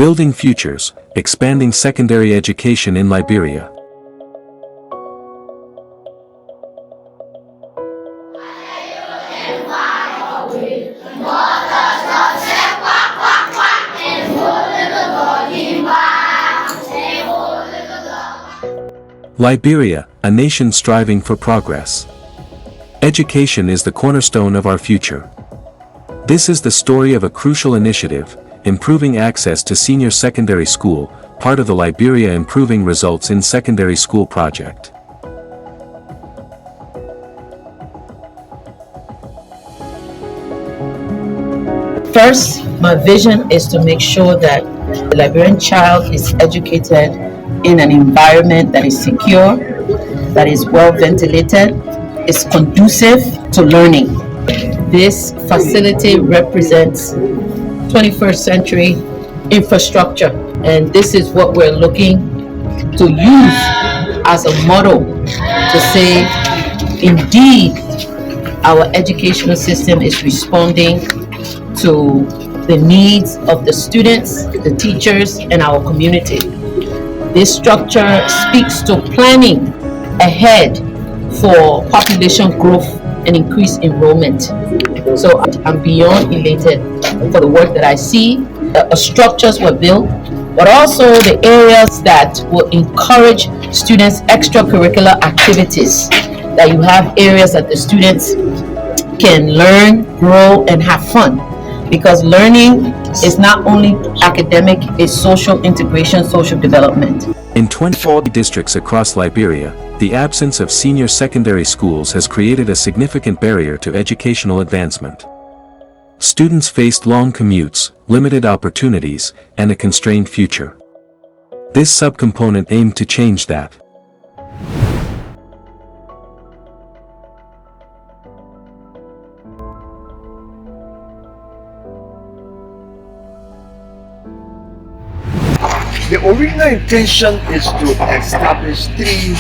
Building Futures, Expanding Secondary Education in Liberia. Liberia, a nation striving for progress. Education is the cornerstone of our future. This is the story of a crucial initiative, improving access to senior secondary school, part of the Liber Improving Results in Secondary School project. First, my vision is to make sure that the Liberian child is educated in an environment that is secure, that is well ventilated, is conducive to learning. This facility represents 21st century infrastructure, and this is what we're looking to use as a model to say, indeed, our educational system is responding to the needs of the students, the teachers, and our community. This structure speaks to planning ahead for population growth and increased enrollment. So I'm beyond elated for the work that I see. Structures were built, but also the areas that will encourage students' extracurricular activities, that you have areas that the students can learn, grow, and have fun. Because learning is not only academic, it's social integration, social development. In 24 districts across Liberia, the absence of senior secondary schools has created a significant barrier to educational advancement. Students faced long commutes, limited opportunities, and a constrained future. This subcomponent aimed to change that. The original intention is to establish 3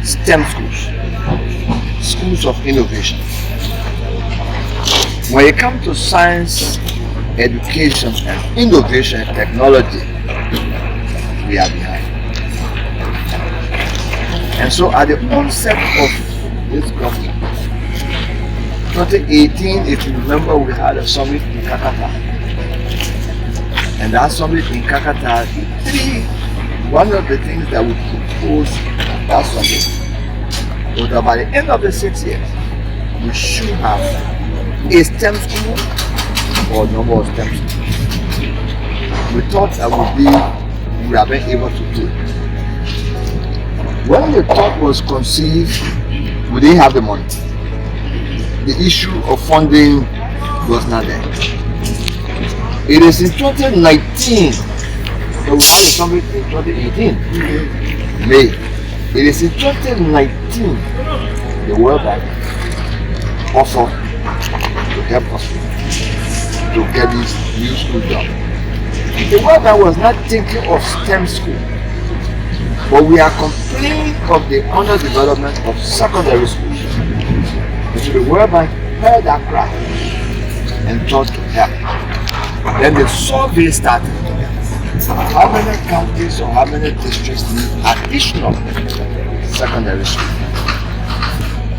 STEM schools, schools of innovation. When it comes to science, education, and innovation and technology, we are behind. And so at the onset of this government, 2018, if you remember, we had a summit in Kakata. And that summit in Kakata, one of the things that we proposed at that summit was that by the end of the 6 years, we should have a STEM school or no more STEM schools. We thought that we have been able to do it. When the thought was conceived, we didn't have the money. The issue of funding was not there. It is in 2019 that we had a summit in 2018, May. It is in 2019 the World Bank offered to help us to get this new school done. The World Bank was not thinking of STEM school, but we are complaining of the underdevelopment of secondary schools. And so the World Bank heard that cry and thought to help. Then the survey started. How many counties or how many districts need additional secondary school?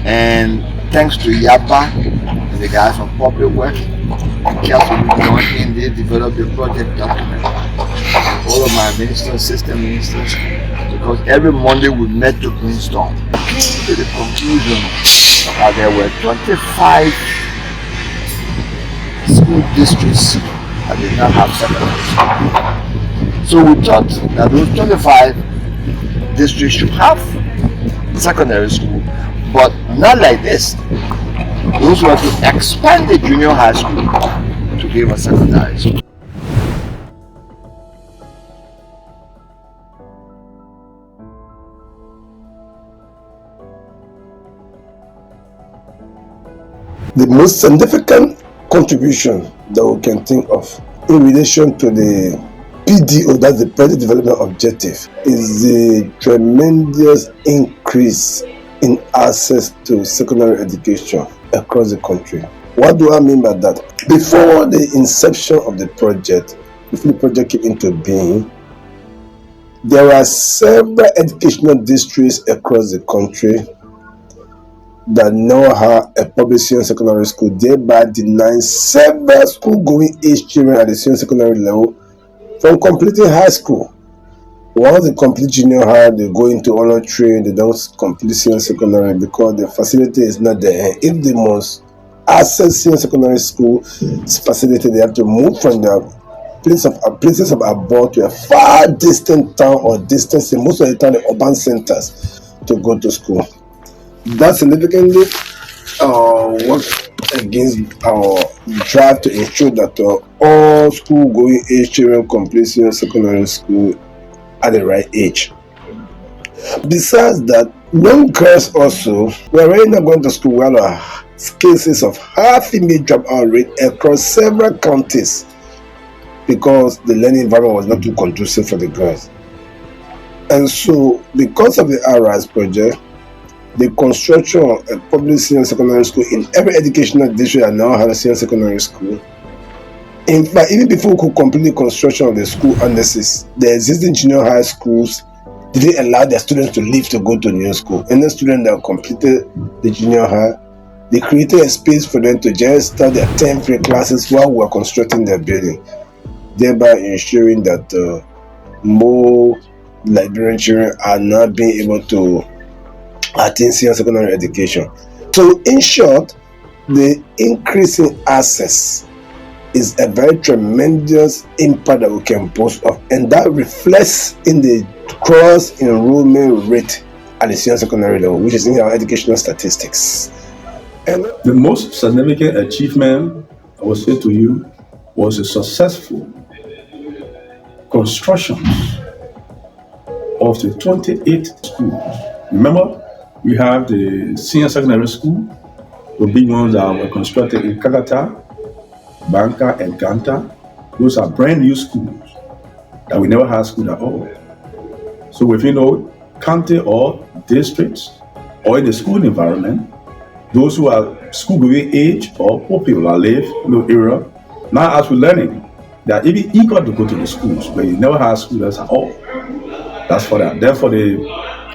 And thanks to Yaba and the guys from Public Work, carefully joined in, they developed the project document. All of my ministers, system ministers, because every Monday we met to brainstorm. Came to the conclusion that there were 25 school districts that did not have secondary school. So we thought that those 25 districts should have secondary school, but not like this. Those were to expand the junior high school to give a secondary school. The most significant contribution that we can think of in relation to the PDO, that's the Project Development Objective, is the tremendous increase in access to secondary education across the country. What do I mean by that? Before the inception of the project, before the project came into being, there are several educational districts across the country that now have a public senior secondary school, thereby denying several school-going age children at the senior secondary level from completing high school. Once they complete junior high, they go into honor training, they don't complete senior secondary because the facility is not there. If they must access senior secondary school facility, they have to move from their places of abode to a far distant town or distance in most of the time the urban centers to go to school. That significantly works against our drive to ensure that all school-going age children complete senior secondary school at the right age. Besides that, young girls also were already not going to school while cases of high female dropout rate across several counties because the learning environment was not too conducive for the girls. And so, because of the RISE project, the construction of a public senior secondary school in every educational district that now has a senior secondary school. In fact, even before we could complete the construction of the school annexes, the existing junior high schools didn't allow their students to leave to go to new school. Any student that completed the junior high, they created a space for them to just start their 10 free classes while we were constructing their building, thereby ensuring that more Liberian children are not being able to attain senior secondary education. So, in short, the increase in access is a very tremendous impact that we can boast of, and that reflects in the cross enrollment rate at the senior secondary level, which is in our educational statistics. And the most significant achievement, I will say to you, was a successful construction of the 28 schools. Remember, we have the senior secondary school, the big ones that were constructed in Kakata, Banka, and Ganta. Those are brand new schools that we never had school at all. So within county or districts or in the school environment, those who are school-going age or poor people that live in the area, now as we're learning, they are even eager to go to the schools, but you never had schools at all. That's for that. Then for the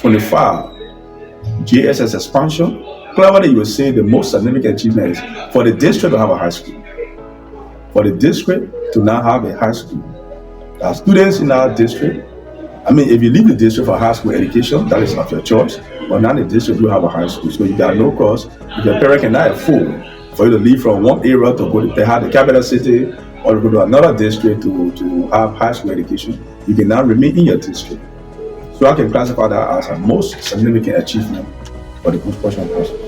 25 JSS expansion, cleverly you will say the most significant achievement is for the district to have a high school. For the district to now have a high school. There are students in our district. I mean, if you leave the district for high school education, that is not your choice. But now the district will have a high school. So you got no cost. If your parent cannot afford for you to leave from one area to go to the capital city or to go to another district to have high school education, you can now remain in your district. So I can classify that as a most significant achievement for the construction process.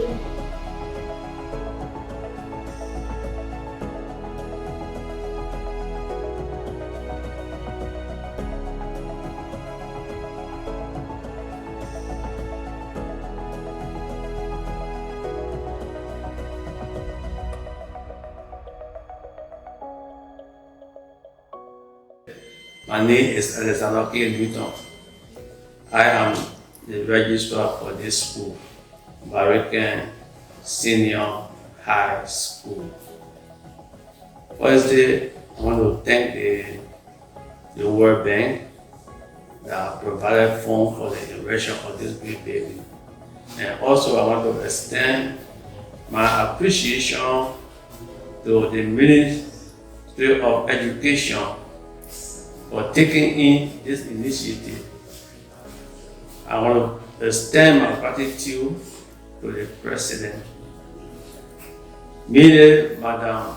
My name is Alexander K. Newton. I am the registrar for this school, Barrican Senior High School. Firstly, I want to thank the World Bank that provided funds for the erection of this big building. And also I want to extend my appreciation to the Ministry of Education for taking in this initiative. I want to extend my gratitude to the President, Madam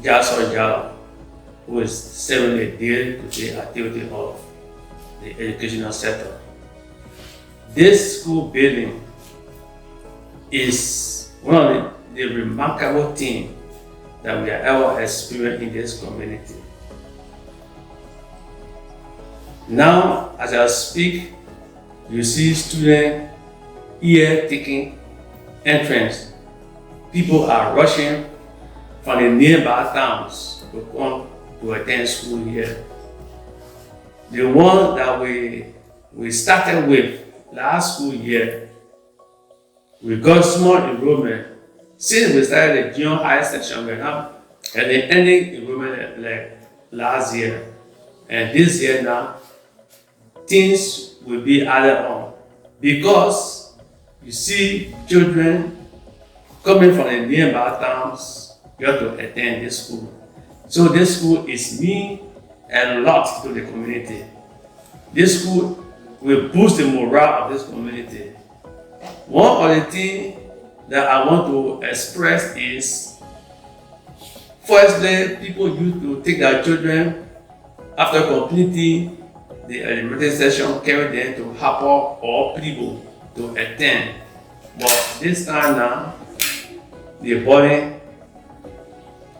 Jaso Jalo, who is serving the day-to-day activity of the educational sector. This school building is one of the remarkable things that we have ever experienced in this community. Now, as I speak, you see students here taking entrance. People are rushing from the nearby towns to come to attend school here. The one that we started with last school year, we got small enrollment. Since we started the junior high section, we have And the ending enrollment like last year. And this year now, things will be added on. Because you see children coming from the nearby towns, you have to attend this school. So this school is mean a lot to the community. This school will boost the morale of this community. One of the things that I want to express is, firstly, people used to take their children after completing the elementary session, carry them to Hapo or Pribo to attend. But this time now, the burden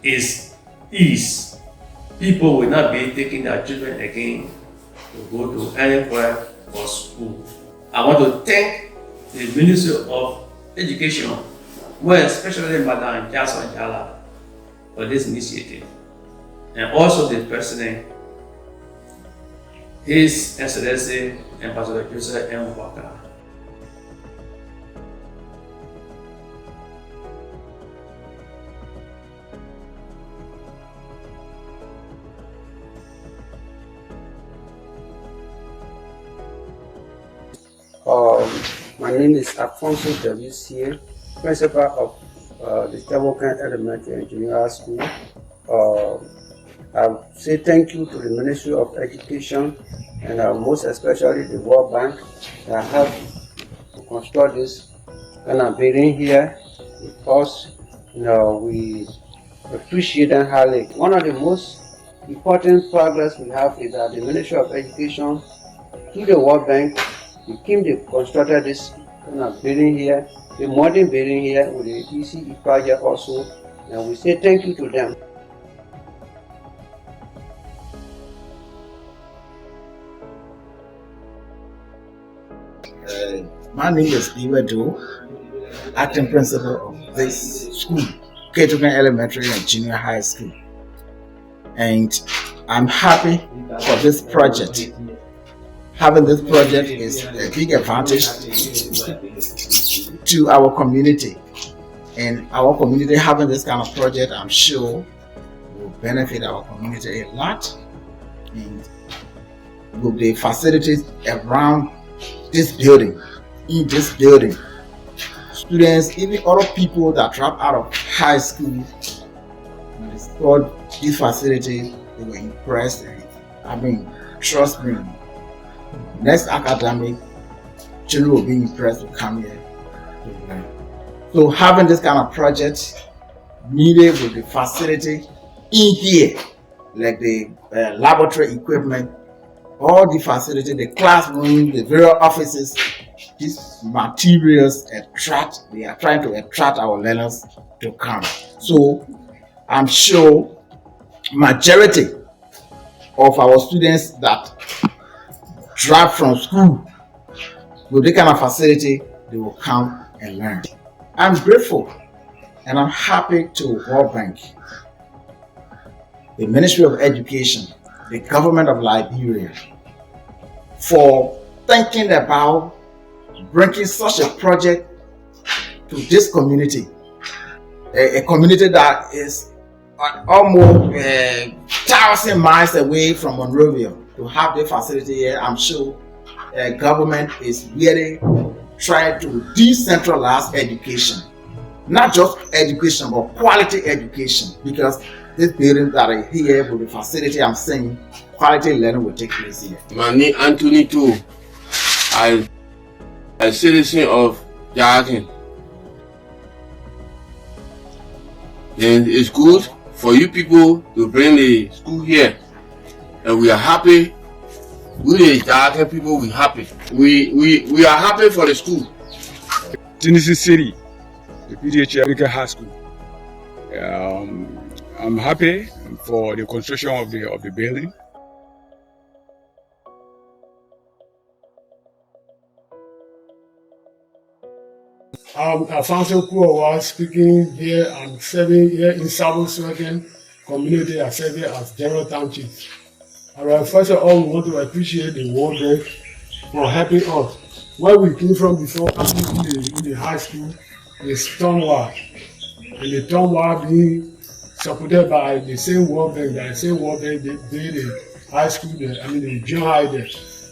is eased. People will not be taking their children again to go to anywhere for school. I want to thank the Ministry of Education, well, especially Madam Jason Jala, for this initiative, and also the President, His Excellency Ambassador Joseph M. Walker. My name is Alfonso W.C., principal of the Subcomponent Elementary and Junior High School. I say thank you to the Ministry of Education and most especially the World Bank that helped to construct this kind of building here with us. We appreciate them highly. One of the most important progress we have is that the Ministry of Education, through the World Bank, the team they constructed this kind of building here, the modern building here with the ECE project also, and we say thank you to them. My name is Liber acting principal of this school, K-12 Elementary and Junior High School. And I'm happy for this project. Having this project is a big advantage to our community. And our community having this kind of project, I'm sure, will benefit our community a lot. And with the facilities around this building, in this building, students, even other people that drop out of high school, when they saw this facility, they were impressed. And trust me, next academic, children will be impressed to come here to learn. So having this kind of project needed with the facility in here, like the laboratory equipment, all the facility, the classroom, the various offices, these materials they are trying to attract our learners to come. So I'm sure majority of our students that drop from school with this kind of facility, they will come and learn. I'm grateful and I'm happy to World Bank, the Ministry of Education, the government of Liberia, for thinking about bringing such a project to this community, a community that is almost 1,000 miles away from Monrovia. To have the facility here, I'm sure government is really trying to decentralize education. Not just education, but quality education. Because this building that are here with the facility, I'm saying quality learning will take place here. My name is Anthony too. I'm a citizen of Jarkin. Then it's good for you people to bring the school here. And we are happy. We the Jarkin people, we happy. We are happy for the school. Tennessee City, the PDH American High School. I'm happy for the construction of the building. I'm Alfonso Kuowa speaking here. I'm serving here in Subcomponent community. I serve here as General Township. Alright, first of all, we want to appreciate the World Bank for helping us. Where we came from before, in the high school, is Tonwa. And the Tonwa being supported by the same World Bank. The same World Bank they did the high school there, the junior high there,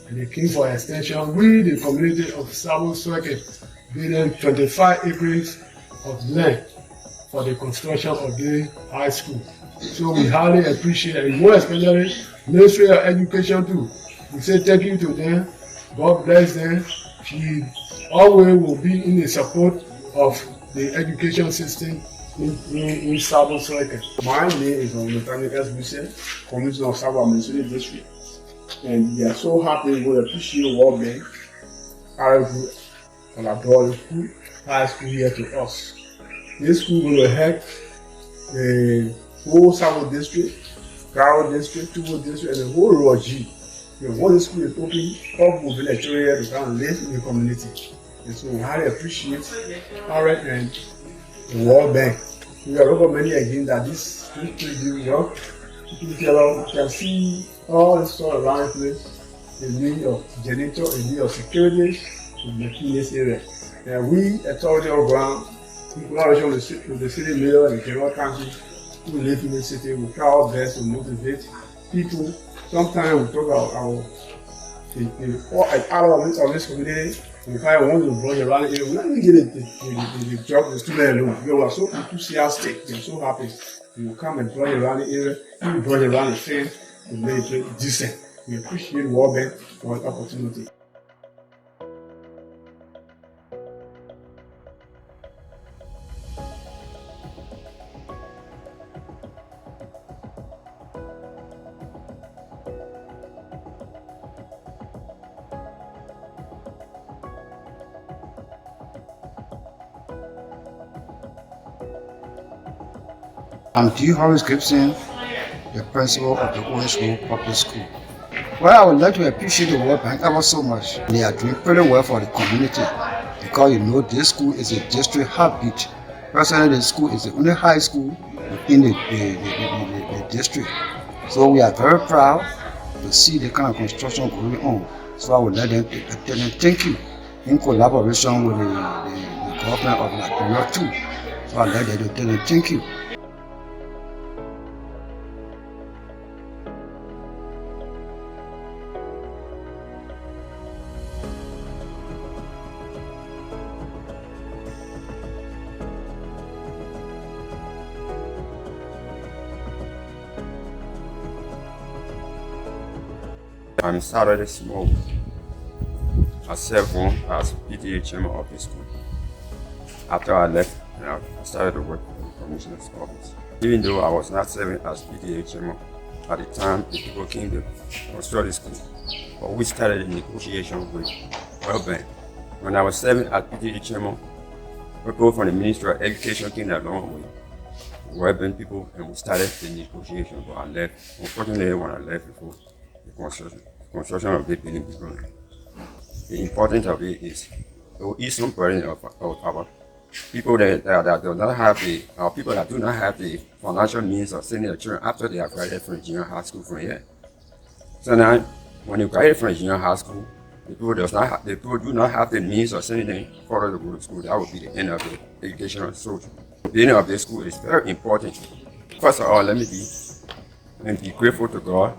and they came for extension. We, the community of Sabo Sweke, building 25 acres of land for the construction of the high school. So we highly appreciate it, more especially Ministry of Education too. We say thank you to them. God bless them. We always will be in the support of the education system in Sabo Sweke. My name is Mr. SBC, Commissioner of Sabo Administrative District. And we are so happy, we appreciate World Bank, RFU, and our brother school, high school here to us. This school will help the whole Sabo district, Garo district, Tubo district, and the whole Roji. Once the school is open, all will be lecturer to come and live in the community. And so we highly appreciate RF and the World Bank. We are recommending again that this place do work. You can see all the stuff around the place, the need of janitor, the need of security in the this area. And we, authority of ground, in collaboration with the city mayor and the general council who live in the city, we try our best to motivate people. Sometimes we talk about out of this community. We find one to brush around here. We not even get the job, the student alone. We are so enthusiastic. They're so happy. You will come and brush around the area. You brush around the fence to make it decent. We appreciate World Bank for the opportunity. I'm D. Horace Gibson, the principal of the OSO Public School. Well, I would like to appreciate the World Bank ever so much. They are doing pretty well for the community because this school is a district heartbeat. Personally, the school is the only high school within the district. So we are very proud to see the kind of construction going on. So I would like them to tell them thank you in collaboration with the government of Liberia too. So I'd like them to tell them thank you. I'm Saturday Smoke. I served on as PTA chairman of the school. After I left, I started to work in the commissioner's office. Even though I was not serving as PTA chairman, at the time the people came to construct the school, but we started a negotiation with World Bank. When I was serving as PTA chairman, people from the Ministry of Education came along with World Bank people and we started the negotiation, but I left. Unfortunately, when I left before the construction of the building began. The importance of it is it will ease some burden of our people that do not have people that do not have the financial means of sending their children after they have graduated from junior high school from here. So now, when you graduate from junior high school, the people do not have the means of sending them further to go to school. That would be the end of the educational social. The beginning of this school is very important. First of all, let me be grateful to God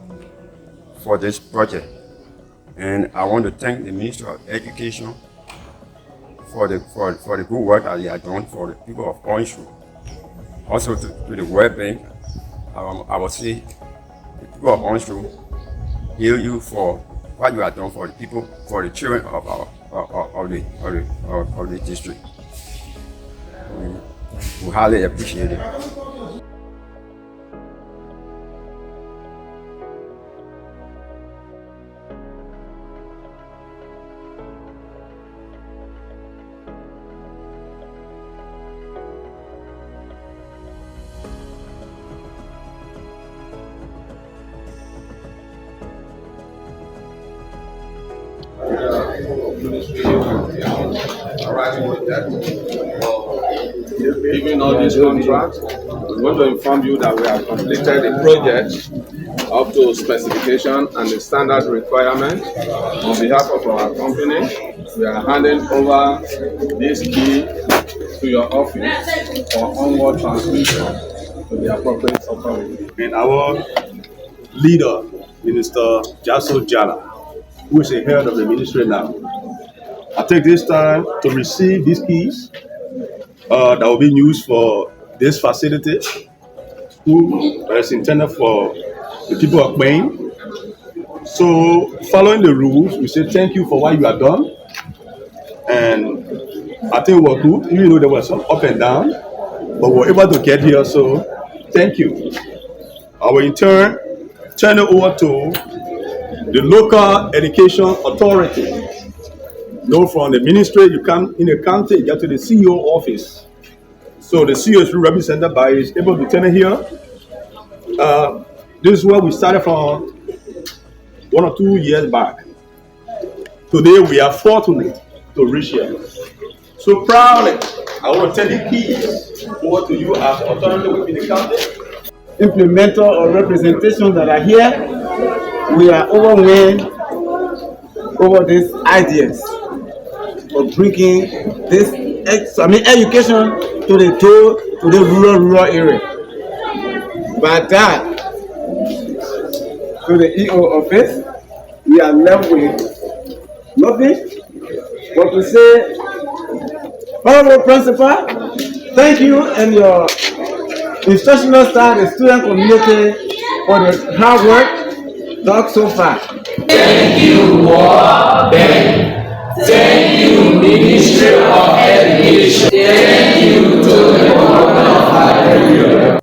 for this project, and I want to thank the Ministry of Education for the good work that they have done for the people of Orange. Also to the World Bank, I will say the people of Orange hail you for what you have done for the people, for the children of the district. We highly appreciate it. Giving all these contracts, we want to inform you that we have completed the project up to specification and the standard requirement. On behalf of our company, we are handing over this key to your office for onward transmission. to the appropriate authority. And our leader, Minister Jaso Jala, who is the head of the ministry now. I take this time to receive these keys that will be used for this facility, who is intended for the people of Bong. So, following the rules, we say thank you for what you have done. And I think we're good, even though there was some up and down, but we're able to get here. So, thank you. I will in turn turn it over to the local education authority. From the ministry, you come in the county, you get to the CEO office. So the CEO is represented by his able lieutenant here. This is where we started from 1 or 2 years back. Today we are fortunate to reach here. So proudly, I want to take the keys over to you as authority within the county. Implementer or representation that are here, we are overwhelmed over these ideas of bringing this education to the rural area. By that, to the EO office, we are left with nothing but to say, Honorable Principal, thank you and your instructional staff, the student community, for the hard work done so far. Thank you, World Bank. Thank you, Ministry of Education. Thank you to the government of Liberia.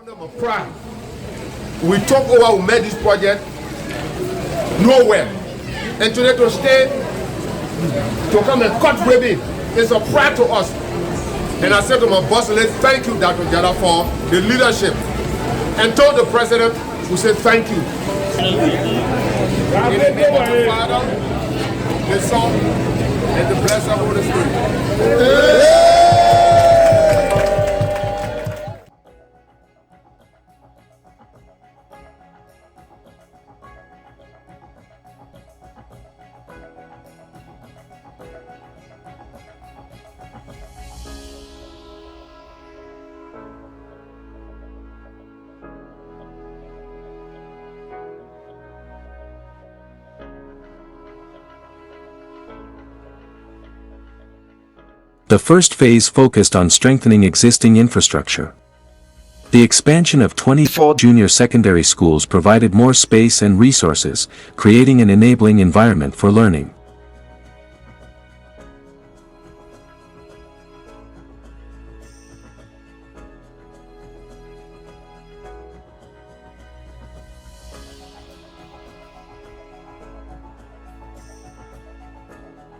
Of pride. We took over, we made this project nowhere. And today to stay, to come and cut with it, it's a pride to us. And I said to my boss, let's thank you, Dr. Jala, for the leadership. And told the president, we said thank you. In the name of the Father, the Son, and the blessed Holy Spirit. The first phase focused on strengthening existing infrastructure. The expansion of 24 junior secondary schools provided more space and resources, creating an enabling environment for learning.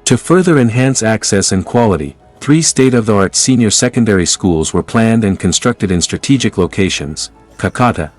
To further enhance access and quality, 3 state-of-the-art senior secondary schools were planned and constructed in strategic locations: Kakata,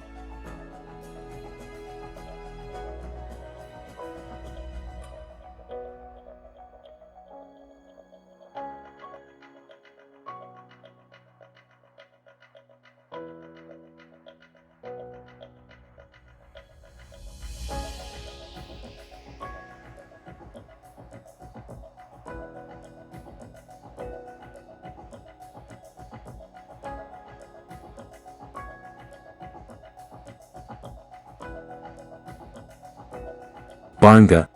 Banga,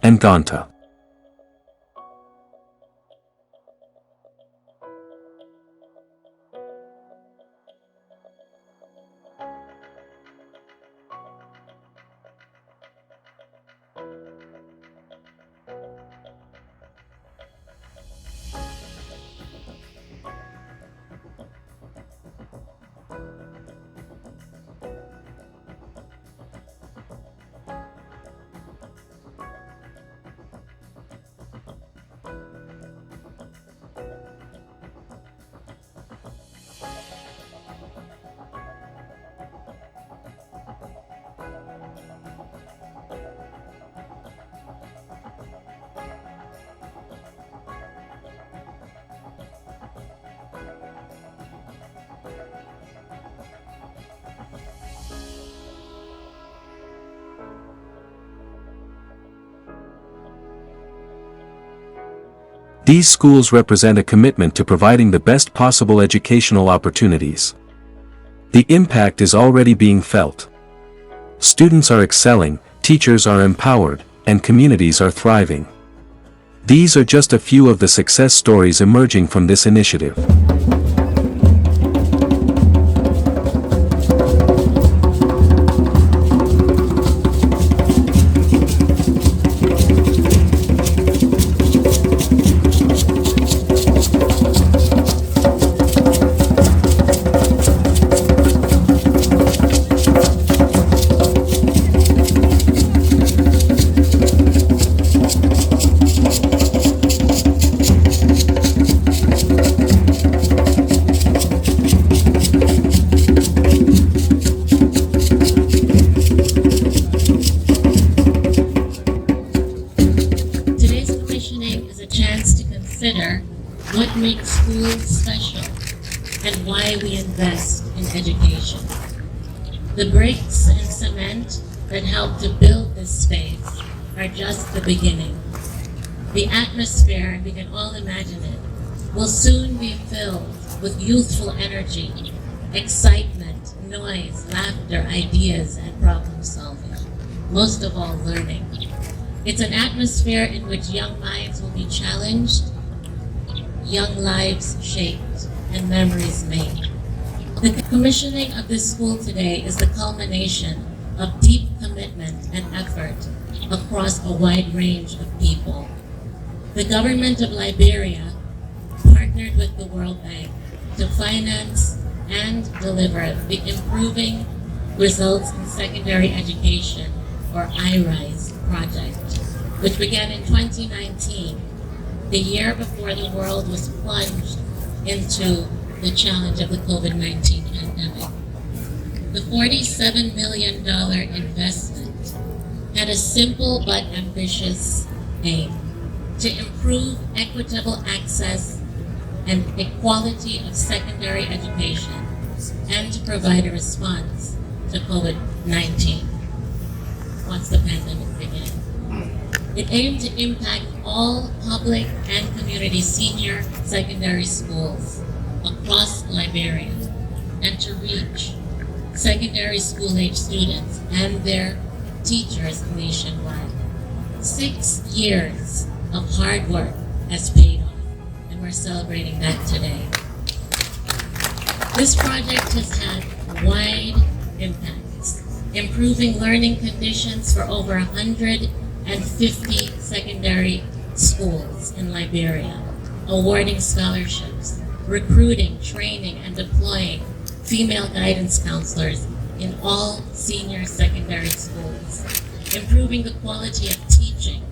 and Ganta. These schools represent a commitment to providing the best possible educational opportunities. The impact is already being felt. Students are excelling, teachers are empowered, and communities are thriving. These are just a few of the success stories emerging from this initiative. What makes schools special and why we invest in education. The bricks and cement that help to build this space are just the beginning. The atmosphere, and we can all imagine it, will soon be filled with youthful energy, excitement, noise, laughter, ideas, and problem solving. Most of all, learning. It's an atmosphere in which young minds will be challenged, young lives shaped, and memories made. The commissioning of this school today is the culmination of deep commitment and effort across a wide range of people. The government of Liberia partnered with the World Bank to finance and deliver the Improving Results in Secondary Education, or IRISE project, which began in 2019, the year before the world was plunged into the challenge of the COVID-19 pandemic. The $47 million investment had a simple but ambitious aim: to improve equitable access and equality of secondary education and to provide a response to COVID-19 once the pandemic began. It aimed to impact all public and community senior secondary schools across Liberia and to reach secondary school-age students and their teachers nationwide. 6 years of hard work has paid off, and we're celebrating that today. This project has had wide impacts, improving learning conditions for over 150 secondary schools in Liberia, awarding scholarships, recruiting, training, and deploying female guidance counselors in all senior secondary schools, improving the quality of teaching,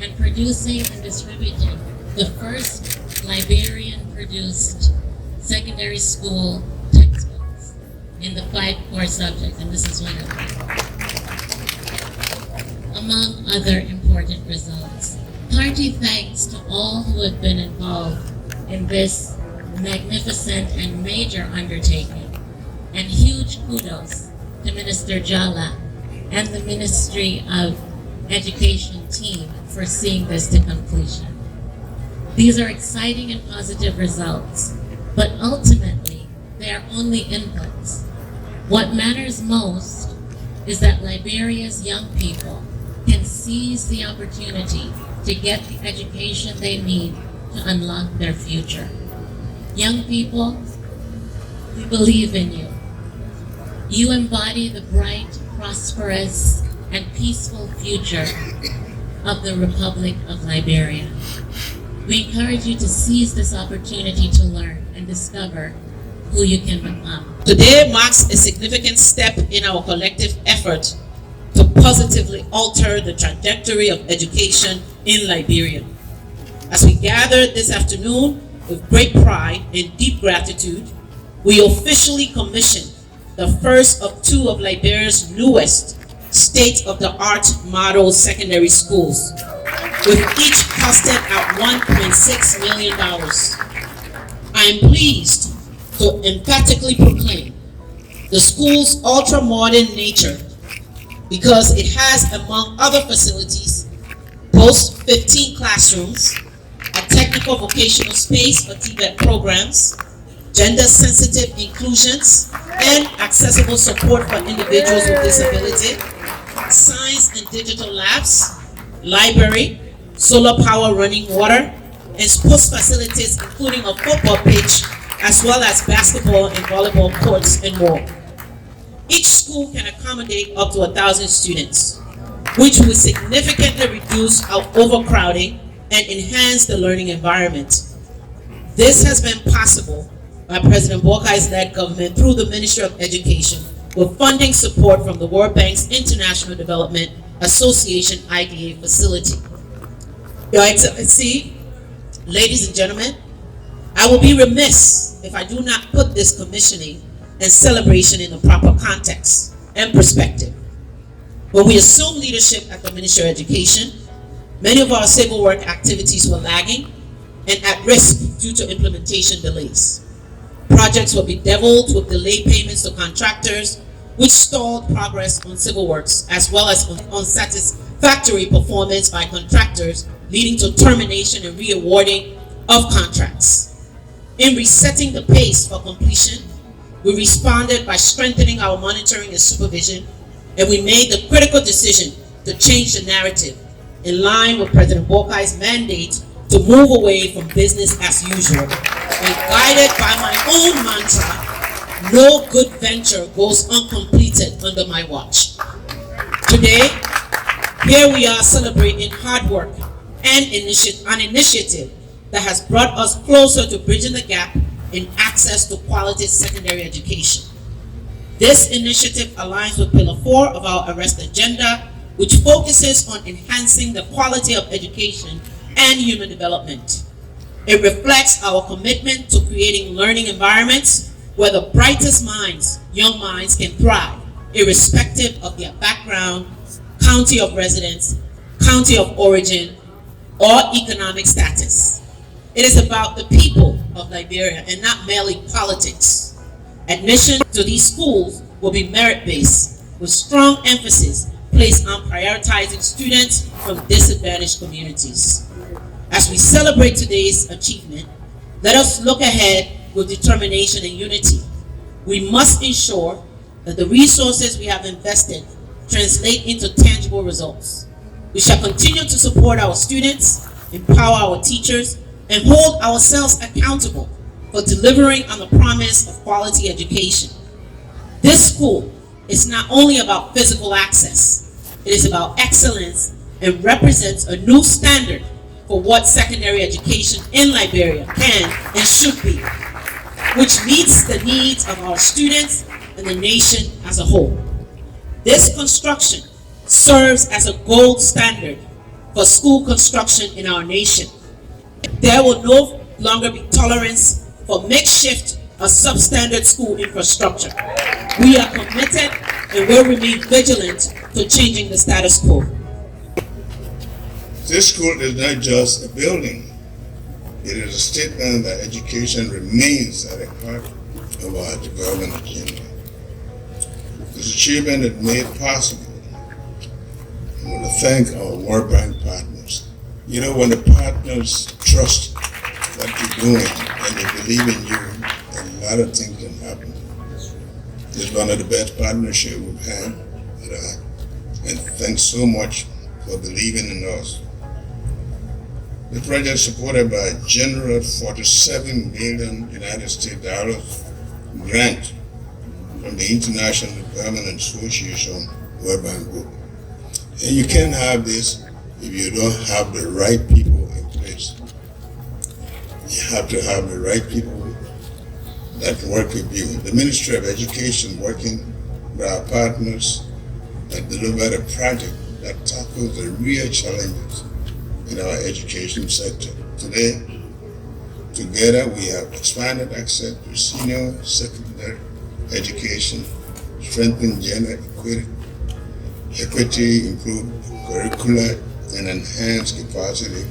and producing and distributing the first Liberian-produced secondary school textbooks in the 5 core subjects, and this is one of them, among other important results. Hearty thanks to all who have been involved in this magnificent and major undertaking, and huge kudos to Minister Jala and the Ministry of Education team for seeing this to completion. These are exciting and positive results, but ultimately they are only inputs. What matters most is that Liberia's young people can seize the opportunity to get the education they need to unlock their future. Young people, we believe in you. You embody the bright, prosperous, and peaceful future of the Republic of Liberia. We encourage you to seize this opportunity to learn and discover who you can become. Today marks a significant step in our collective effort to positively alter the trajectory of education in Liberia. As we gather this afternoon with great pride and deep gratitude, we officially commissioned the first of two of Liberia's newest state-of-the-art model secondary schools, with each costed at $1.6 million. I am pleased to emphatically proclaim the school's ultra-modern nature because it has, among other facilities, boasts 15 classrooms, a technical vocational space for TVET programs, gender-sensitive inclusions, and accessible support for individuals with disability, science and digital labs, library, solar power running water, and sports facilities including a football pitch, as well as basketball and volleyball courts and more. Each school can accommodate up to 1,000 students, which will significantly reduce our overcrowding and enhance the learning environment. This has been possible by President Bokai's led government through the Ministry of Education with funding support from the World Bank's International Development Association IDA facility. Your Excellency, ladies and gentlemen, I will be remiss if I do not put this commissioning and celebration in the proper context and perspective. When we assumed leadership at the Ministry of Education, many of our civil work activities were lagging and at risk due to implementation delays. Projects were bedeviled with delayed payments to contractors, which stalled progress on civil works, as well as unsatisfactory performance by contractors, leading to termination and re-awarding of contracts. In resetting the pace for completion, we responded by strengthening our monitoring and supervision, and we made the critical decision to change the narrative in line with President Bokai's mandate to move away from business as usual. And guided by my own mantra, no good venture goes uncompleted under my watch. Today, here we are celebrating hard work and an initiative that has brought us closer to bridging the gap in access to quality secondary education. This initiative aligns with Pillar 4 of our Arrest Agenda, which focuses on enhancing the quality of education and human development. It reflects our commitment to creating learning environments where the brightest minds, young minds, can thrive, irrespective of their background, county of residence, county of origin, or economic status. It is about the people of Liberia and not merely politics. Admission to these schools will be merit-based, with strong emphasis placed on prioritizing students from disadvantaged communities. As we celebrate today's achievement, let us look ahead with determination and unity. We must ensure that the resources we have invested translate into tangible results. We shall continue to support our students, empower our teachers, and hold ourselves accountable for delivering on the promise of quality education. This school is not only about physical access, it is about excellence and represents a new standard for what secondary education in Liberia can and should be, which meets the needs of our students and the nation as a whole. This construction serves as a gold standard for school construction in our nation. There will no longer be tolerance for makeshift or substandard school infrastructure. We are committed and will remain vigilant to changing the status quo. This school is not just a building. It is a statement that education remains at the heart of our development agenda. This achievement is made possible. I want to thank our World Bank partners. You know, when the partners trust what you're doing and they believe in you, a lot of things can happen. It's one of the best partnerships we've had. And thanks so much for believing in us. The project supported by a generous $47 million United States dollars grant from the International Development Association World Bank Group. And you can't have this if you don't have the right people in place. You have to have the right people that work with you. The Ministry of Education working with our partners that deliver a project that tackles the real challenges in our education sector. Today, together we have expanded access to senior secondary education, strengthened gender equity, improved curricula, and enhanced capacity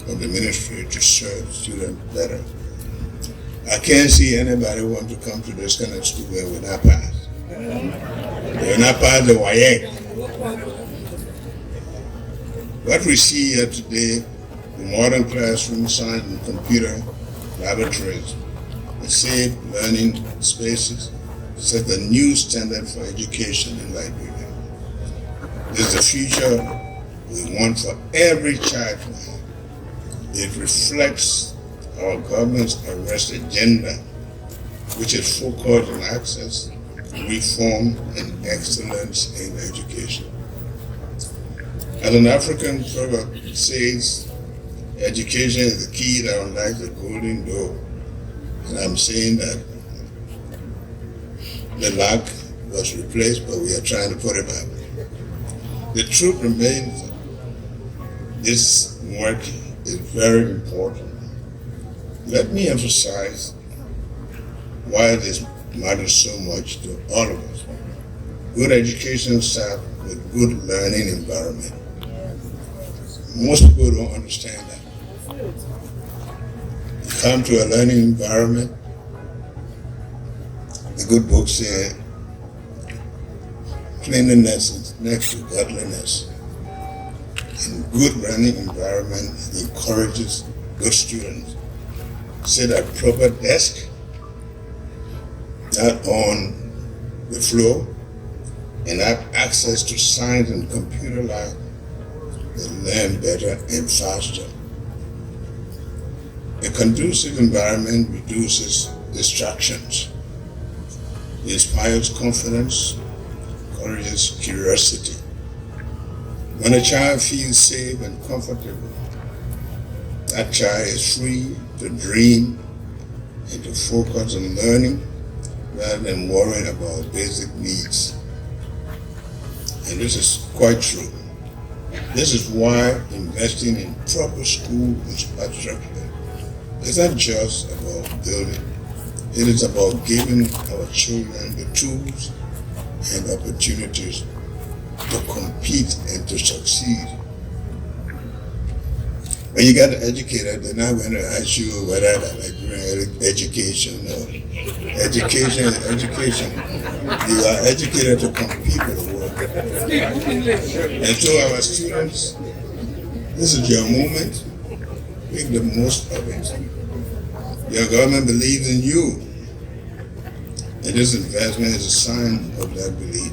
of the ministry to serve students better. I can't see anybody want to come to this kind of school where we're not passed. We're not passed the WAEC. What we see here today, the modern classroom, science and computer laboratories, the safe learning spaces, set a new standard for education in Liberia. This is the future we want for every child. It reflects our government's arrest agenda, which is focused on access, reform, and excellence in education. As an African proverb says, education is the key that unlocks the golden door. And I'm saying that the lock was replaced, but we are trying to put it back. The truth remains, this work is very important. Let me emphasize why this matters so much to all of us. Good education starts with good learning environment. Most people don't understand that. You come to a learning environment, the good book says, cleanliness is next to godliness. And good learning environment encourages good students. Sit at proper desk, not on the floor, and have access to science and computer lab. They learn better and faster. A conducive environment reduces distractions. It inspires confidence, encourages curiosity. When a child feels safe and comfortable, that child is free to dream and to focus on learning rather than worrying about basic needs. And this is quite true. This is why investing in proper school infrastructure is not just about building. It is about giving our children the tools and opportunities to compete and to succeed. When you get educated, they're not going to ask you whether I like education or education. You are educated to compete with the world. And to our students, this is your moment. Make the most of it. Your government believes in you. And this investment is a sign of that belief.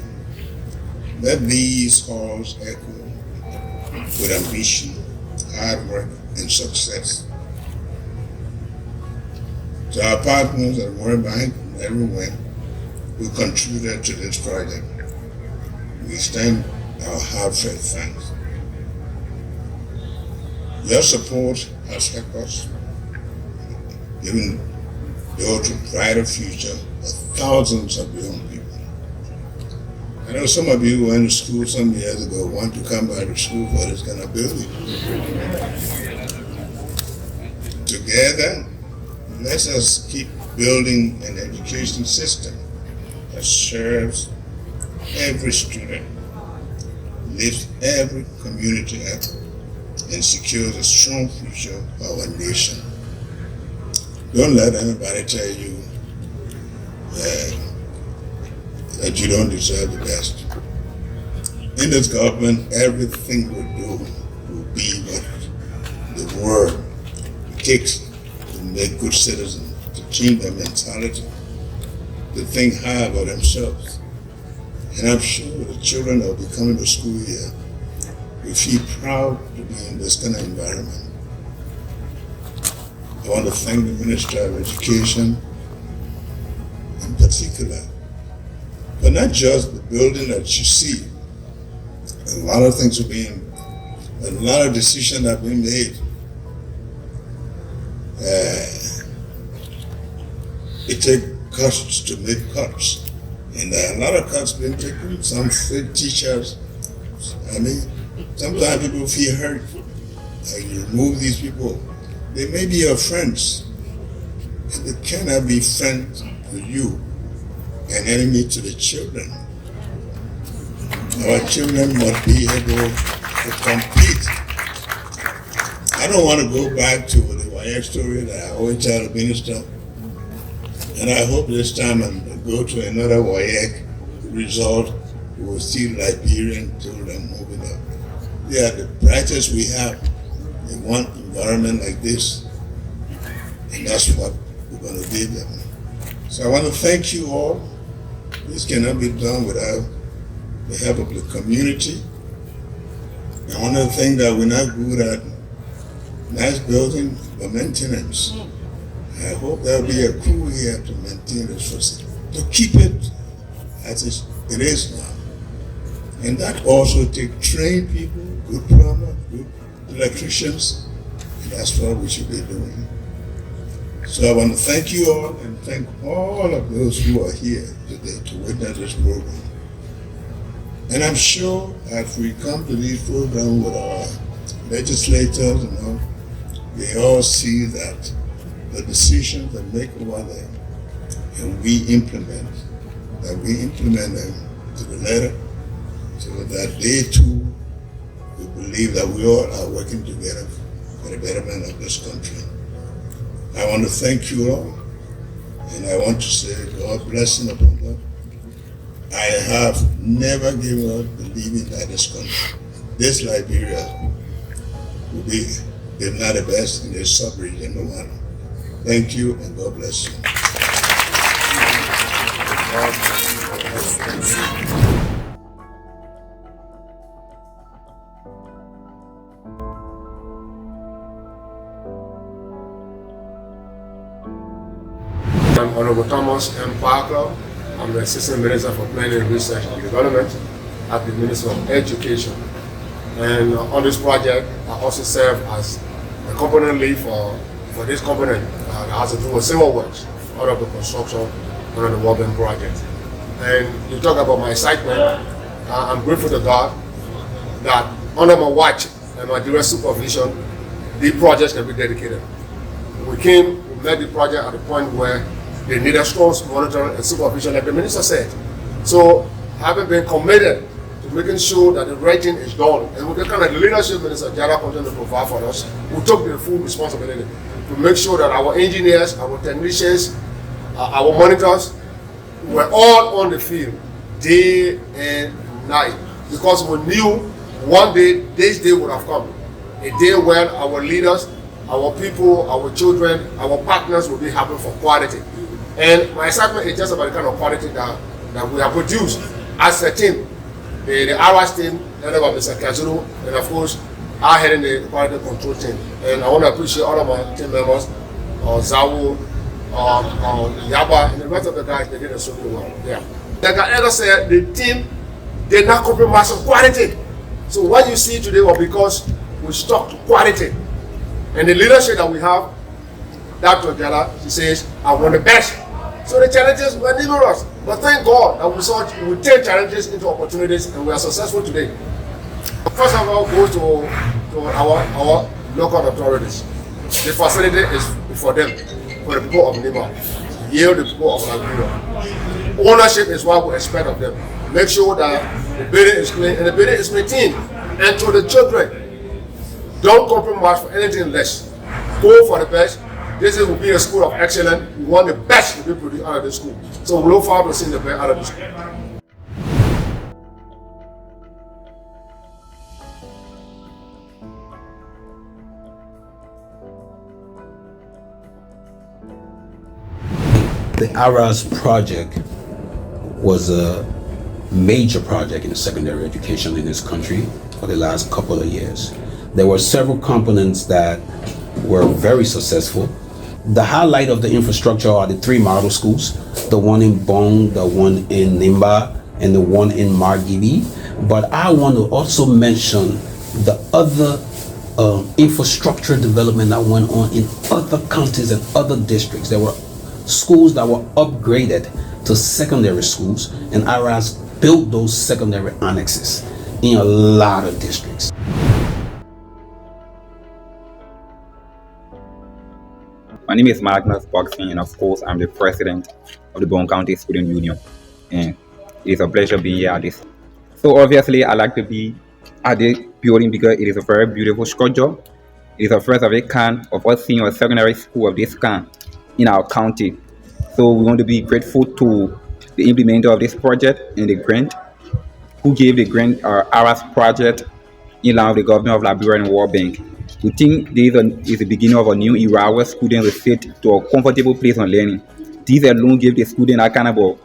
Let these halls echo with ambition, hard work, and success. To our partners at World Bank and everyone who contributed to this project, we extend our heartfelt thanks. Your support has helped us, giving door to brighter future of thousands of young people. I know some of you went to school some years ago, want to come back to school for this kind of building. Together, let us keep building an education system that serves every student, lifts every community up, and secures a strong future for our nation. Don't let anybody tell you that you don't deserve the best. In this government, everything we do will be what the world takes to make good citizens, to change their mentality, to think hard about themselves. And I'm sure the children that will be coming to school here we feel proud to be in this kind of environment. I want to thank the Minister of Education in particular, but not just the building that you see. A lot of things are being, a lot of decisions have been made. It takes cuts to make cuts, and there are a lot of cuts being taken. Some fake teachers. I mean, sometimes people feel hurt. Like you remove these people. They may be your friends, and they cannot be friends to you and enemy to the children. Our children must be able to compete. I don't want to go back to the YX story that I always tell the minister, and I hope this time I go to another YX result, we will see Liberian children moving up. They are the brightest we have. They want environment like this, and that's what we're going to give them. So I want to thank you all. This cannot be done without the help of the community. And one of the things that we're not good at, nice building, but maintenance. I hope there'll be a crew here to maintain this facility, to keep it as it is now. And that also takes trained people, good plumbers, good electricians, and that's what we should be doing. So I want to thank you all and thank all of those who are here today to witness this program. And I'm sure as we come to these programs with our legislators and all, they all see that the decisions that make over there and we implement them to the letter, so that they too will believe that we all are working together for the betterment of this country. I want to thank you all, and I want to say God blessing upon them. I have never given up believing that this country, this Liberia, will be, if not the best, in this sub-region, no matter. Thank you, and God bless you. I'm Honorable Thomas M. Parker. I'm the Assistant Minister for Planning, Research and Development at the Ministry of Education. And on this project, I also serve as a component lead for this component that has to do with civil works out of the construction under the World Bank project. And you talk about my excitement. I'm grateful to God that under my watch and my direct supervision, the projects can be dedicated. We met the project at the point where they needed strong monitoring and supervision, like the minister said. So, having been committed to making sure that the right thing is done, and with the kind of leadership Minister Jara continued to provide for us, we took the full responsibility to make sure that our engineers, our technicians, our monitors were all on the field, day and night, because we knew one day this day would have come, a day when our leaders, our people, our children, our partners will be happy for quality. And my excitement is just about the kind of quality that we have produced as a team. The RS team, led by Mr. Kazuru, and of course, I heading the quality control team. And I want to appreciate all of my team members, Zawu, Yaba, and the rest of the guys. They did it so well. Yeah. Like I ever said, the team did not compromise on quality. So what you see today was because we stuck to quality. And the leadership that we have, Dr. Jala, she says, I want the best. So the challenges were numerous, but thank God that we turn challenges into opportunities, and we are successful today. First of all, go to our local authorities. The facility is for them, for the people of Nimba, yield the people of Liberia. Ownership is what we expect of them. Make sure that the building is clean and the building is maintained. And to the children, don't compromise for anything less. Go for the best. This will be a school of excellence. We want the best to be produced out of the school. So we look forward to seeing the best out of the school. The ARAS project was a major project in secondary education in this country for the last couple of years. There were several components that were very successful. The highlight of the infrastructure are the 3 model schools, the one in Bong, the one in Nimba, and the one in Margibi. But I want to also mention the other infrastructure development that went on in other counties and other districts. There were schools that were upgraded to secondary schools, and IRAS built those secondary annexes in a lot of districts. My name is Magnus Boxing, and of course, I'm the president of the Bong County Student Union. And it's a pleasure being here at this. So obviously, I like to be at this building because it is a very beautiful structure. It is the first of its kind of a senior secondary school of this kind in our county. So we want to be grateful to the implementer of this project and the grant, who gave the grant ARAS project in line with the government of Liberia and World Bank. We think this is the beginning of a new era where students will fit to a comfortable place on learning. This alone gives the student a kind of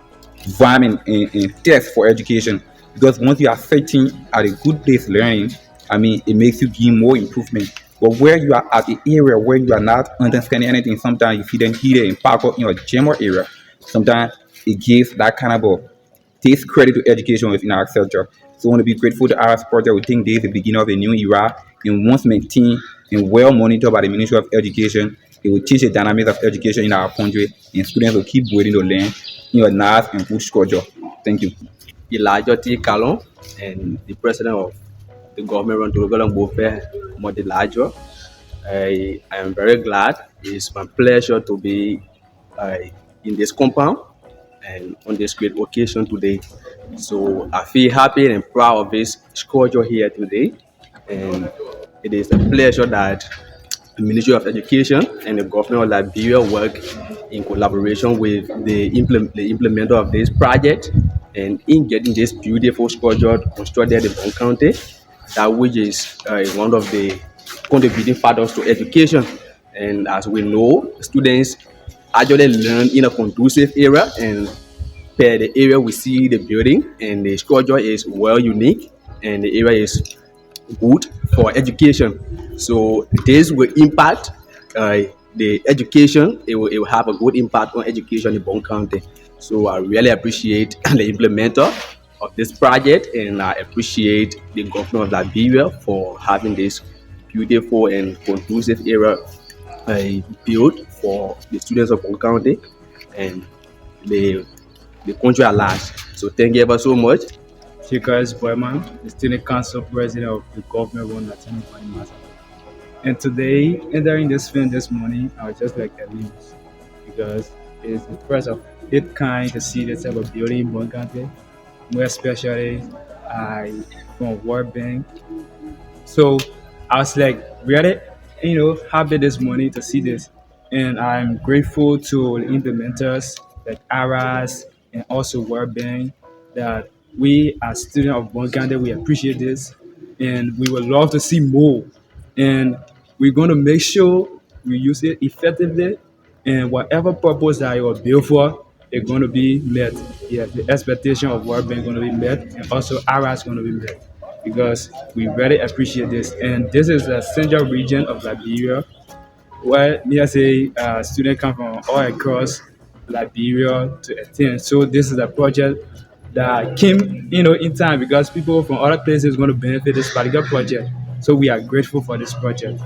environment and test for education. Because once you are sitting at a good place learning, it makes you gain more improvement. But where you are at the area where you are not understanding anything, sometimes you see them here in park in your general area. Sometimes it gives that kind of takes credit to education within our sector. So I want to be grateful to ARAS project. We think this is the beginning of a new era, and once maintained and well monitored by the Ministry of Education, it will teach the dynamics of education in our country, and students will keep waiting to learn in a nice and good structure. Thank you. Elijah T. Kalon, and the president of the government run to Modelajo. I am very glad. It's my pleasure to be in this compound and on this great occasion today. So I feel happy and proud of this structure here today. And it is a pleasure that the Ministry of Education and the government of Liberia work in collaboration with the implementer of this project and in getting this beautiful structure constructed in Bong County, that which is one of the contributing factors to education. And as we know, students actually learn in a conducive area, and per the area we see the building, and the structure is well unique, and the area is good for education. So this will impact the education. It will have a good impact on education in Bong County. So I really appreciate the implementer of this project, and I appreciate the government of Liberia for having this beautiful and conducive area built for the students of Bong County and the country at large. So thank you ever so much. Chikas Boyman, the Student Council President of the government run Latino Matter. And today, entering this film this morning, I was just like amused because it's the first of its kind to see this type of building in Bong County, more especially from World Bank. So I was like really, happy this morning to see this. And I'm grateful to the implementers like ARAS and also World Bank that we as students of Bong County, we appreciate this, and we would love to see more. And we're going to make sure we use it effectively, and whatever purpose that it was built for, it's going to be met. Yeah, the expectation of World Bank going to be met, and also ARAS going to be met, because we really appreciate this. And this is the central region of Liberia, where me I say students come from all across Liberia to attend. So this is a project that came, in time, because people from other places going to benefit this particular project. So we are grateful for this project.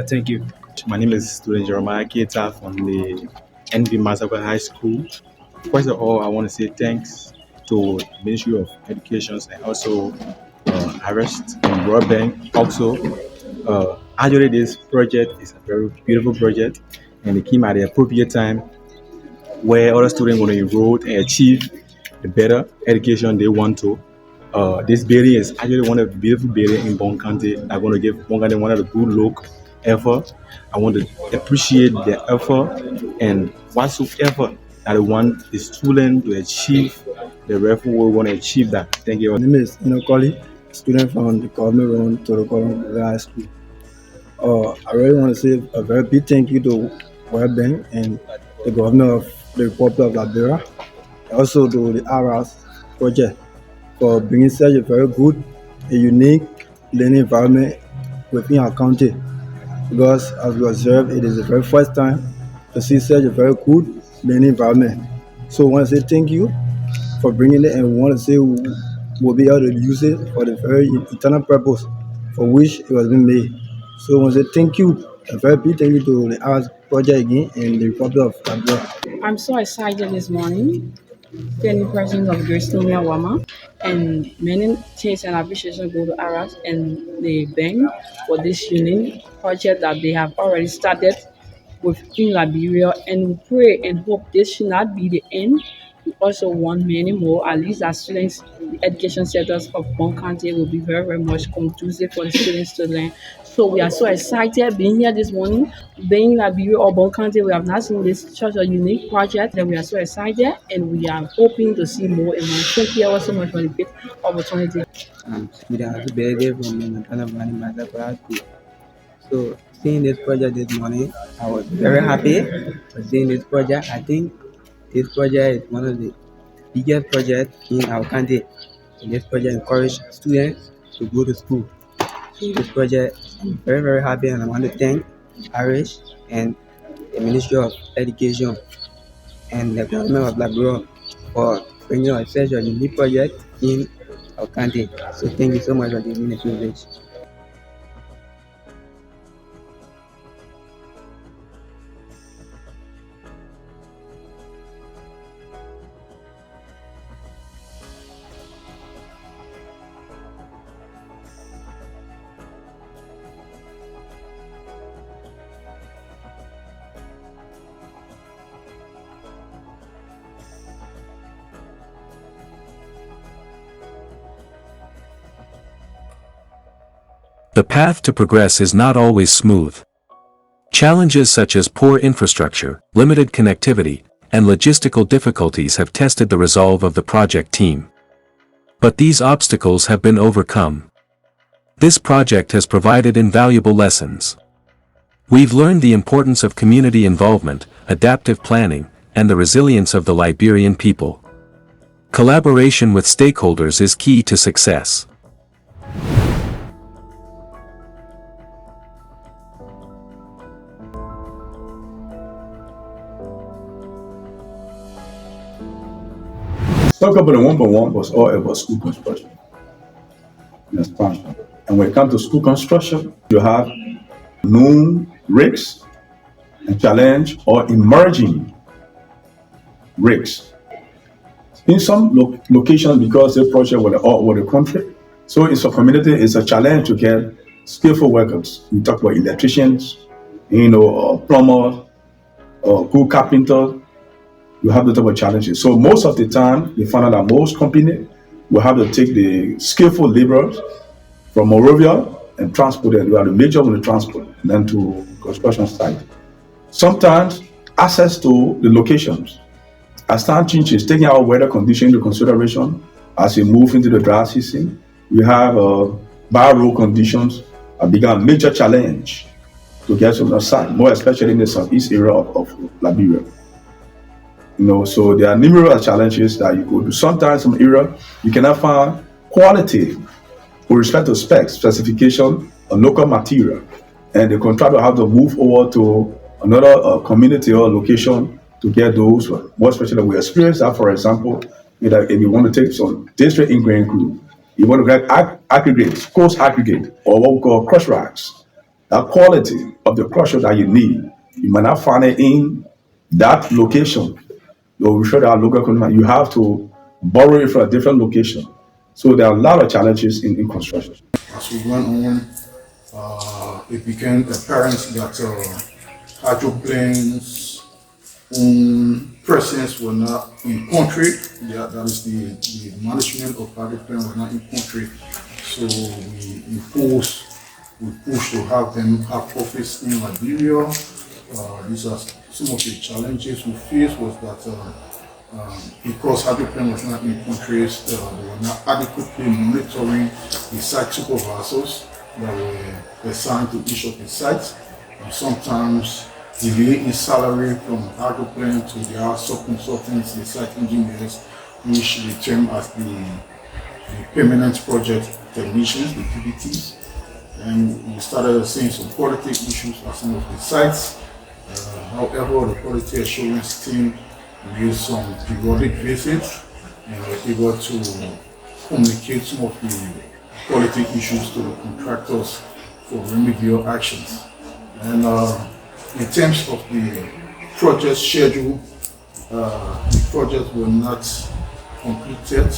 Thank you. My name is student Jeremiah Keita from the NB Massachusetts High School. First of all, I want to say thanks to the Ministry of Education and also Harvest and World Bank. Also, actually, this project is a very beautiful project, and it came at the appropriate time where other students want to enroll and achieve the better education they want to. This building is actually one of the beautiful buildings in Bong County. I'm going to give Bong County one of the good look effort. I want to appreciate their effort, and whatsoever that I want the student to achieve, the referee will want to achieve that. Thank you. My name is Inokoli, student from the government run to the government high school. I really want to say a very big thank you to World Bank and the government of the Republic of Liberia, also to the ARAS project for bringing such a very good and unique learning environment within our county. Because as we observe, it is the very first time to see such a very good learning environment. So I want to say thank you for bringing it, and we want to say we'll be able to use it for the very internal purpose for which it was being made. So I want to say thank you, a very big thank you to the arts project again and the Republic of Liberia. I'm so excited this morning to the president of Grace Lumia Wama, and many thanks and appreciation go to Aras and the bank for this unique project that they have already started within Liberia, and we pray and hope this should not be the end. We also want many more, at least as students, the education sectors of Bong County will be very, very much conducive for the students to learn. So we are so excited being here this morning, being in Liberia or Bong County. We have not seen this such a unique project that we are so excited, and we are hoping to see more and more. Thank you all so much for the great opportunity. With a happy birthday from the Montana Valley Master School. So seeing this project this morning, I was very happy for seeing this project. I think this project is one of the biggest projects in our country. And this project encourages students to go to school. So this project, I'm very, very happy, and I want to thank Irish and the Ministry of Education and the government of Liberia for bringing us such a unique project in our country. So thank you so much for giving me the privilege. The path to progress is not always smooth. Challenges such as poor infrastructure, limited connectivity, and logistical difficulties have tested the resolve of the project team. But these obstacles have been overcome. This project has provided invaluable lessons. We've learned the importance of community involvement, adaptive planning, and the resilience of the Liberian people. Collaboration with stakeholders is key to success. Subcomponent 1.1 was all about school construction and expansion. And when it comes to school construction, you have known risks and challenge or emerging risks. In some locations, because the project was all over the country, so in some community, it's a challenge to get skillful workers. We talk about electricians, plumbers, good carpenters. You have the type of challenges. So most of the time, you find out that most companies will have to take the skillful laborers from Monrovia and transport them. You have the major on the transport, and then to construction site. Sometimes access to the locations. As time changes, taking our weather condition into consideration, as we move into the dry season, we have bad road conditions have become a major challenge to get to the site, more especially in the southeast area of Liberia. So there are numerous challenges that you go to. Sometimes some area you cannot find quality with respect to specs, specification, or local material, and the contractor have to move over to another community or location to get those. More especially, we experience that. For example, if you want to take some district ingredient group, you want to get aggregate, coarse aggregate, or what we call crush racks. That quality of the crusher that you need, you might not find it in that location. We show that local economy, you have to borrow it from a different location. So there are a lot of challenges in construction. As we went on, it became apparent that hydroplanes' own presence was not in country. That is the management of hydroplane was not in country. So we pushed to have them have office in Liberia. These are some of the challenges we faced was that because hydroplane was not in countries, they were not adequately monitoring the site supervisors that were assigned to each of the sites. And sometimes delay in salary from hydroplane to their sub-consultants, the site engineers, which they term as the permanent project technicians, the PPTs, and we started seeing some quality issues at some of the sites. However, the quality assurance team made some periodic visits and were able to communicate some of the quality issues to the contractors for remedial actions. And in terms of the project schedule, the project were not completed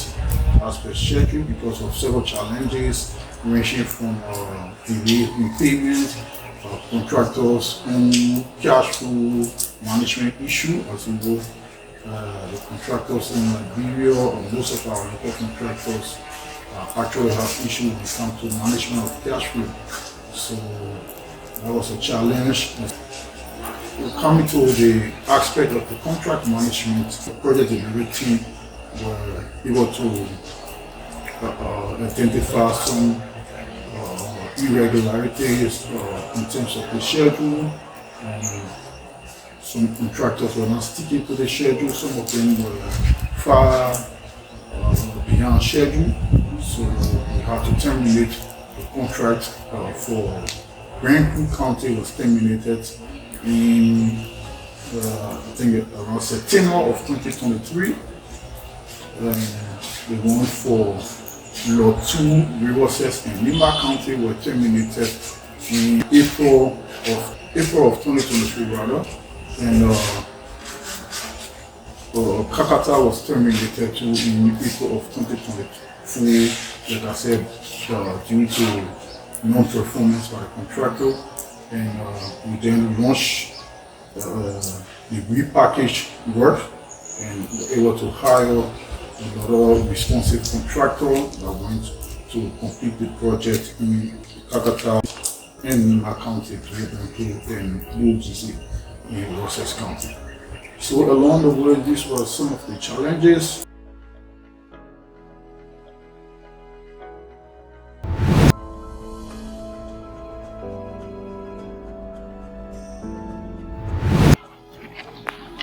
as per schedule because of several challenges ranging from delay in payment, contractors' own cash flow management issue. As you know, the contractors in Liberia or most of our local contractors actually have issues when it comes to management of cash flow. So that was a challenge. Coming to the aspect of the contract management, the project delivery team were able to identify some irregularities in terms of the schedule. Some contractors were not sticking to the schedule. Some of them were far beyond schedule. So we had to terminate the contract for Nimba County was terminated in I think around September of 2023. The one for Lot 2 reverses in Nimba County were terminated in April of 2023 rather, and Kakata was terminated too in April of 2024. Like I said, due to non-performance by the contractor, and we then launched the repackaged work and were able to hire another responsive contractor that went to complete the project in Kakata and Nimba County, Liber Improving and Margibi in Rosses County. So along the way, these were some of the challenges.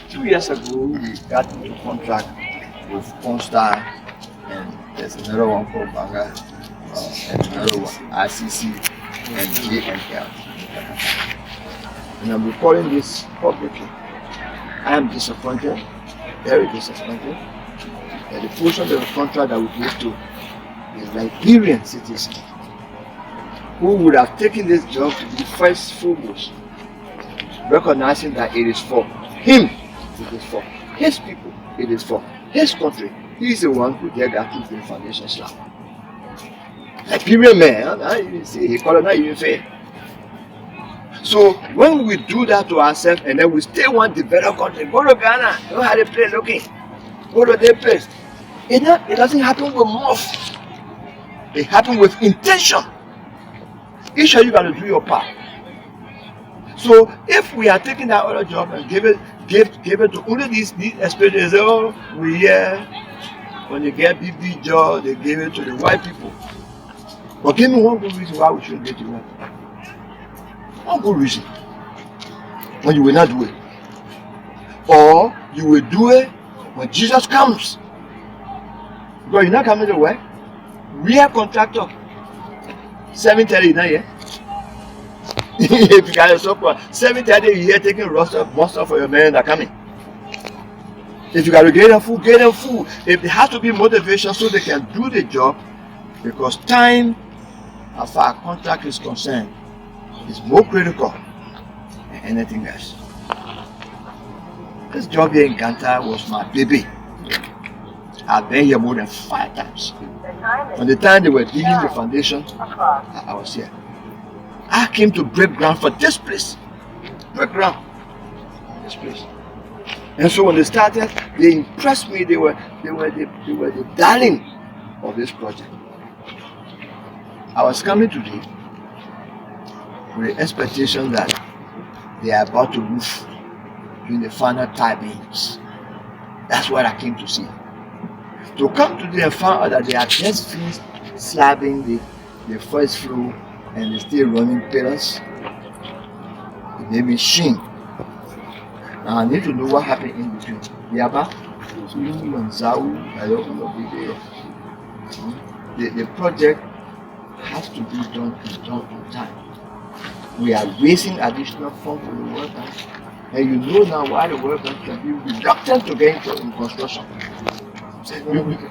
2 years ago, we got a contract with Constar, and there's another one called Banga, and another one, ICC, and JNL. And I'm recording this publicly. I am disappointed, very disappointed, that the portion of the contract that we gave to the Liberian citizen who would have taken this job to be first foremost, recognizing that it is for him, it is for his people, it is for his country. He is the one who did that to the foundation slab. Liberian man, he called it not even fair. So when we do that to ourselves and then we still want to develop country, go to Ghana, know how they play looking, go to their place. It doesn't happen with muff. It happens with intention. Each of you got to do your part. So if we are taking that other job and give it to only these experiences, oh, we hear when they get big job, they give it to the white people. But give me one good reason why we shouldn't get it one. One good reason. When you will not do it. Or you will do it when Jesus comes. Because you're not coming to work. Real contractor. 7:30 is not here. If you got a support, 7:30 you're here taking roster for your men that are coming. If you got to get them full, get them full. If there has to be motivation so they can do the job, because time, as far as contract is concerned, is more critical than anything else. This job here in Ghana was my baby. I've been here more than 5 times. From the time they were digging the foundation, I was here. I came to break ground for this place. Break ground. This place. And so when they started, they impressed me. They were the darling of this project. I was coming today with the expectation that they are about to roof during the final tie beams. That's what I came to see. To come today and find out that they are just finished slabbing the first floor and they're still running pillars, it made me shame. Now I need to know what happened in between. Yaba, Zulu and Zau, I don't want to be there. the project has to be done on time. We are raising additional funds for the workers, and you know now why the workers can be reluctant to get into construction.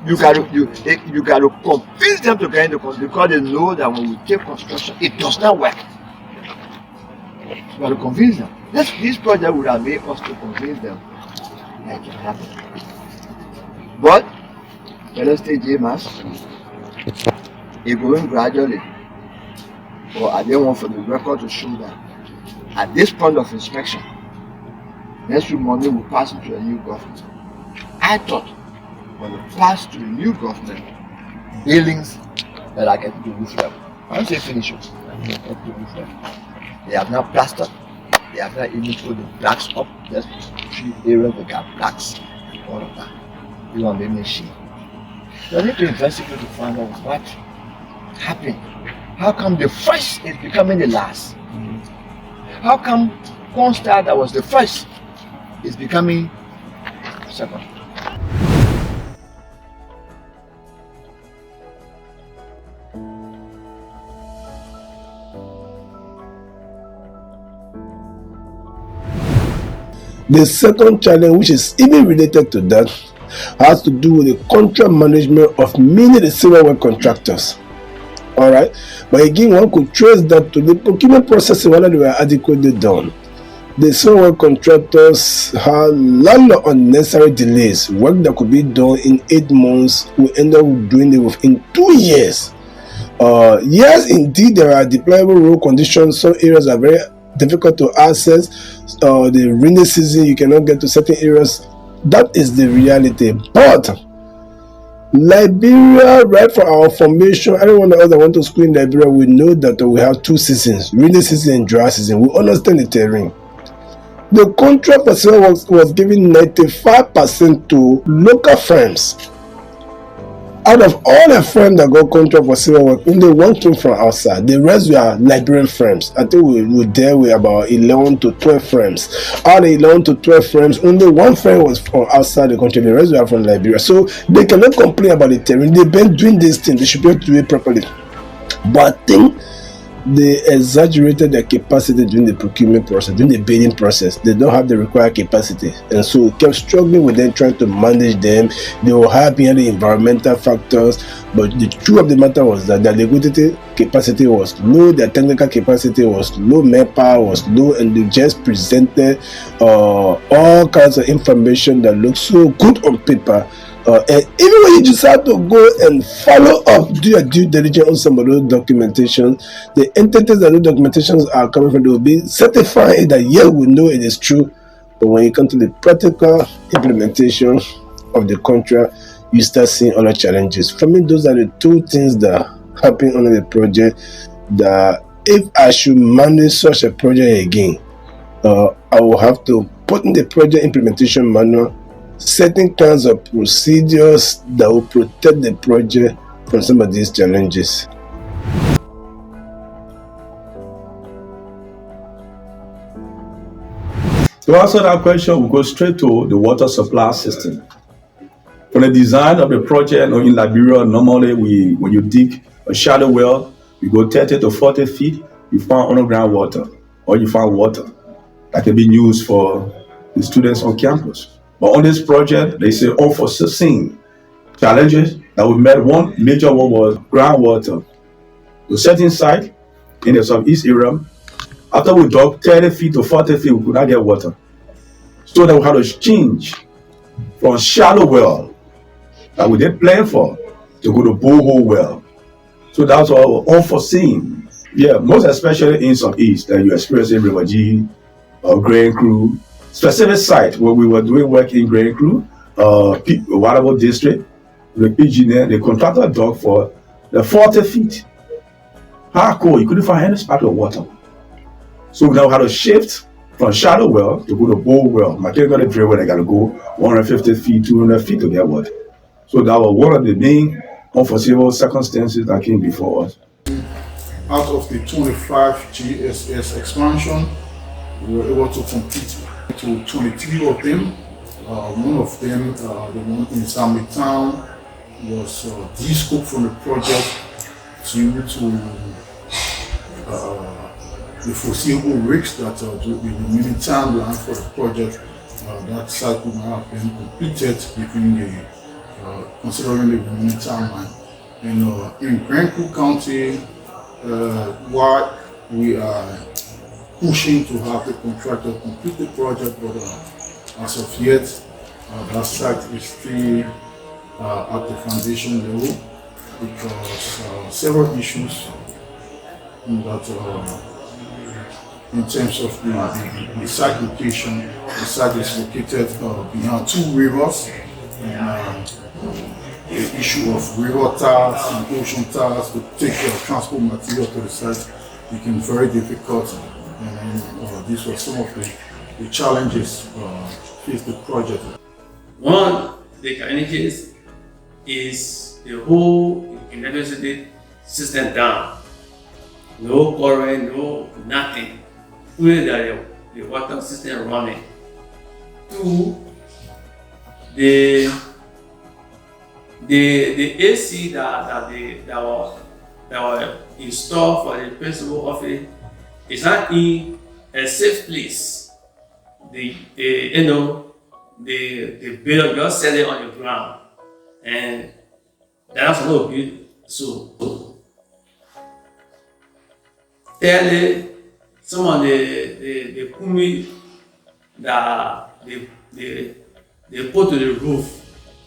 You got to convince them to get into construction because they know that when we take construction, it does not work. You got to convince them. This project would have made us to convince them that it can happen. But let us take JMAS. It's going gradually. But I don't want for the record to show that at this point of inspection, next week Monday will pass into a new government. I thought when we pass to the new government, buildings that are getting to roof level. I don't say finish it, I mean get to roof level. They have not plastered, they have not even put the blacks up. Just 3 areas that got blacks and all of that. You want the machine. So I need to investigate to find out what happened. How come the first is becoming the last? How come Constar that was the first is becoming second? The second challenge, which is even related to that, has to do with the contract management of many of the civil work contractors. Alright, but again, one could trace that to the procurement process whether they were adequately done. The civil work contractors had a lot of unnecessary delays. Work that could be done in 8 months, we end up doing it within 2 years. Yes, indeed, there are deployable road conditions. Some areas are very difficult to access. The rainy season, you cannot get to certain areas. That is the reality. But Liberia, right from our formation, anyone else that went to school in Liberia, we know that we have 2 seasons, rainy season and dry season. We understand the terrain. The contract for civil works was given 95% to local firms. Out of all the firms that got contract for civil work, only one came from outside. The rest were Liberian firms. I think we were there with about 11 to 12 firms. Out of 11 to 12 firms, only one firm was from outside the country. The rest were from Liberia. So they cannot complain about the terrain. They've been doing this thing. They should be able to do it properly. But I think they exaggerated their capacity during the procurement process, during the bidding process. They don't have the required capacity, and so we kept struggling with them, trying to manage them. They were high behind the environmental factors, but the truth of the matter was that their liquidity capacity was low, their technical capacity was low, manpower was low, and they just presented all kinds of information that looked so good on paper. And even when you decide to go and follow up, do your due diligence on some of those documentation, the entities that those documentations are coming from, they will be certifying that yes, we know it is true. But when you come to the practical implementation of the contract, you start seeing other challenges. For me, those are the 2 things that happen on the project, that if I should manage such a project again, I will have to put in the project implementation manual certain kinds of procedures that will protect the project from some of these challenges. To answer that question, we go straight to the water supply system. For the design of the project in Liberia, normally when you dig a shallow well, you go 30 to 40 feet, you find underground water, or you find water that can be used for the students on campus. But on this project, they say unforeseen challenges that we met. One major one was groundwater. The certain site in the southeast area, after we dug 30 feet to 40 feet, we could not get water. So then we had to change from shallow well that we did plan for to go to borehole well. So that's all unforeseen. Yeah, most especially in southeast that you experience in Margibi or Grain Crew. Specific site where we were doing work in Grain Crew, Wadabo district, the PG there, the contractor dug for the 40 feet. Hardcore, you couldn't find any spark of water. So we now had to shift from shallow well to go to bore well. Mechanical drill where they got to go 150 feet, 200 feet to get water. So that was one of the main unforeseeable circumstances that came before us. Out of the 25 GSS expansion, we were able to complete to 23 of them. One of them, the one in Summit Town, was de-scoped from the project due to the foreseeable risks that the remaining timeline for the project, that site could not have been completed within the considering the remaining timeline. And in Nimba County, while we are pushing to have the contractor complete the project, but as of yet, that site is still at the foundation level because several issues that in terms of the site location, the site is located behind two rivers, and the issue of river tars and ocean tars to take transport material to the site became very difficult, and these were some of the challenges faced the project. One of the challenges is the whole electricity system down. No current, no nothing. Only the water system running. Two, the AC that were installed for the principal office is not in a safe place. The bill just set it on the ground, and that's no good. So tell some of the kumi that they put to the roof,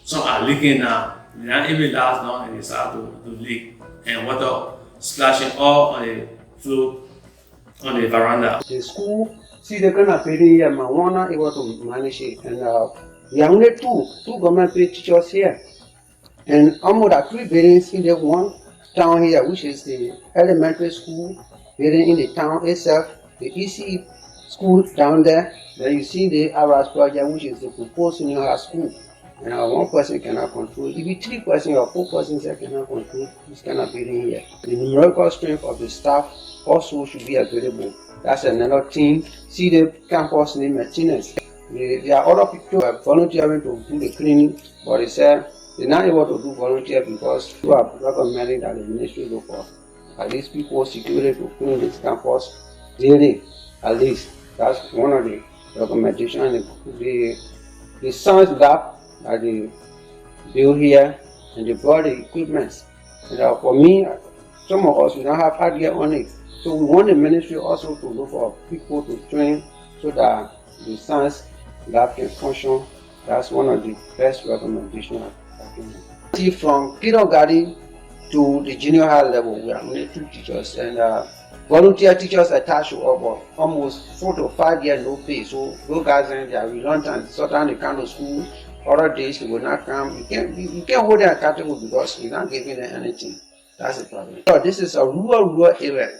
some are leaking now. They not even last long and they start to leak, and water splashing all on the floor on the veranda. The school, see the kind of building here, Mawana able to manage it, and we are only two government paid teachers here, and almost 3 buildings in the one town here, which is the elementary school building in the town itself, the EC school down there. Then you see the Aras project, which is the proposed senior high school. And one person cannot control. If you 3 persons or 4 persons that cannot control this kind of building here. The numerical strength of the staff also should be available. That's another thing. See the campus name maintenance. There are other people who are volunteering to do the cleaning, but they said they're not able to do volunteer because you are recommending that the ministry look for at least people security to clean this campus daily, at least. That's one of the recommendations. The science lab that they build here, and they brought the equipment. And for me, some of us, we don't have idea on it. So we want the ministry also to look for people to train so that the science lab can function. That's one of the best recommendations I can make. From kindergarten to the junior high level, we are only 2 teachers, and volunteer teachers attached to us, almost 4 to 5 years no pay. So those guys, they are reluctant. Sometimes they come to school, other days they will not come. You can't hold them accountable because you're not giving them anything. That's the problem. So this is a rural area.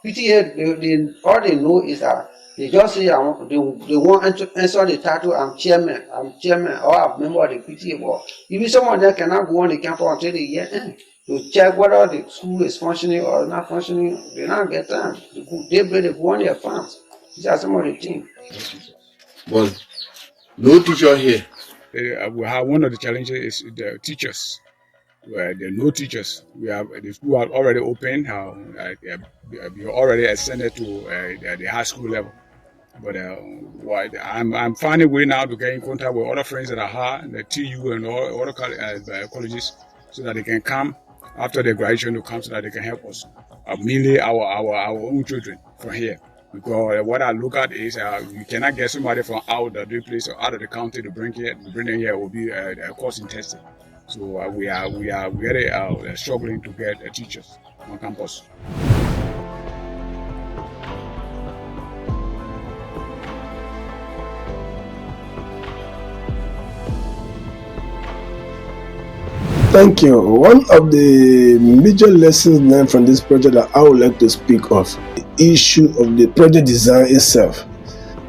PTA, all they know is that they just say they want to answer the title, I'm chairman, or I'm a member of the PTA board. Even some of them cannot go on the campus until the year end to check whether the school is functioning or not functioning. They don't get time. They go on their farms. These are some of the things. But no teacher here. We have one of the challenges is the teachers. There are no teachers. We have the school has already opened. We already extended to the high school level. But I'm finding a way now to get in contact with other friends that are high, the TU and all other colleges, so that they can come after their graduation to come so that they can help us. Mainly our own children from here. Because what I look at is you cannot get somebody from out of the place or out of the county to bring them here will be cost intensive. So we are very struggling to get teachers on campus. Thank you. One of the major lessons learned from this project that I would like to speak of, the issue of the project design itself,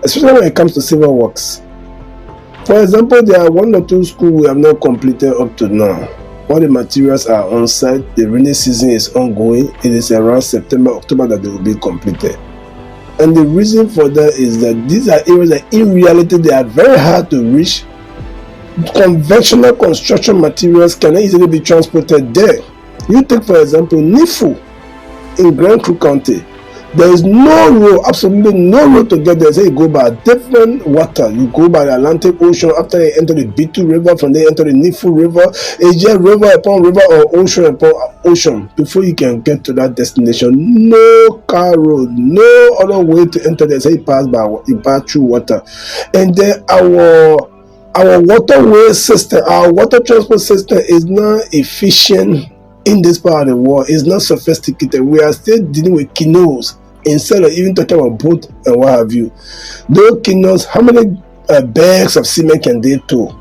especially when it comes to civil works. For example, there are 1 or 2 schools we have not completed up to now. All the materials are on site, the rainy season is ongoing, it is around September, October that they will be completed. And the reason for that is that these are areas that in reality they are very hard to reach conventional construction materials cannot easily be transported there. You take, for example, Nifu in Grand Cru County. There is no road, absolutely no road to get there. Say you go by different water. You go by the Atlantic Ocean, after you enter the Bitu River, from there you enter the Nifu River. It's just river upon river or ocean upon ocean before you can get to that destination. No car road, no other way to enter there. Say you pass through water. And then our waterway system, our water transport system is not efficient in this part of the world. It's not sophisticated. We are still dealing with canoes instead of even talking about boat and what have you. Those canoes, how many bags of cement can they tow?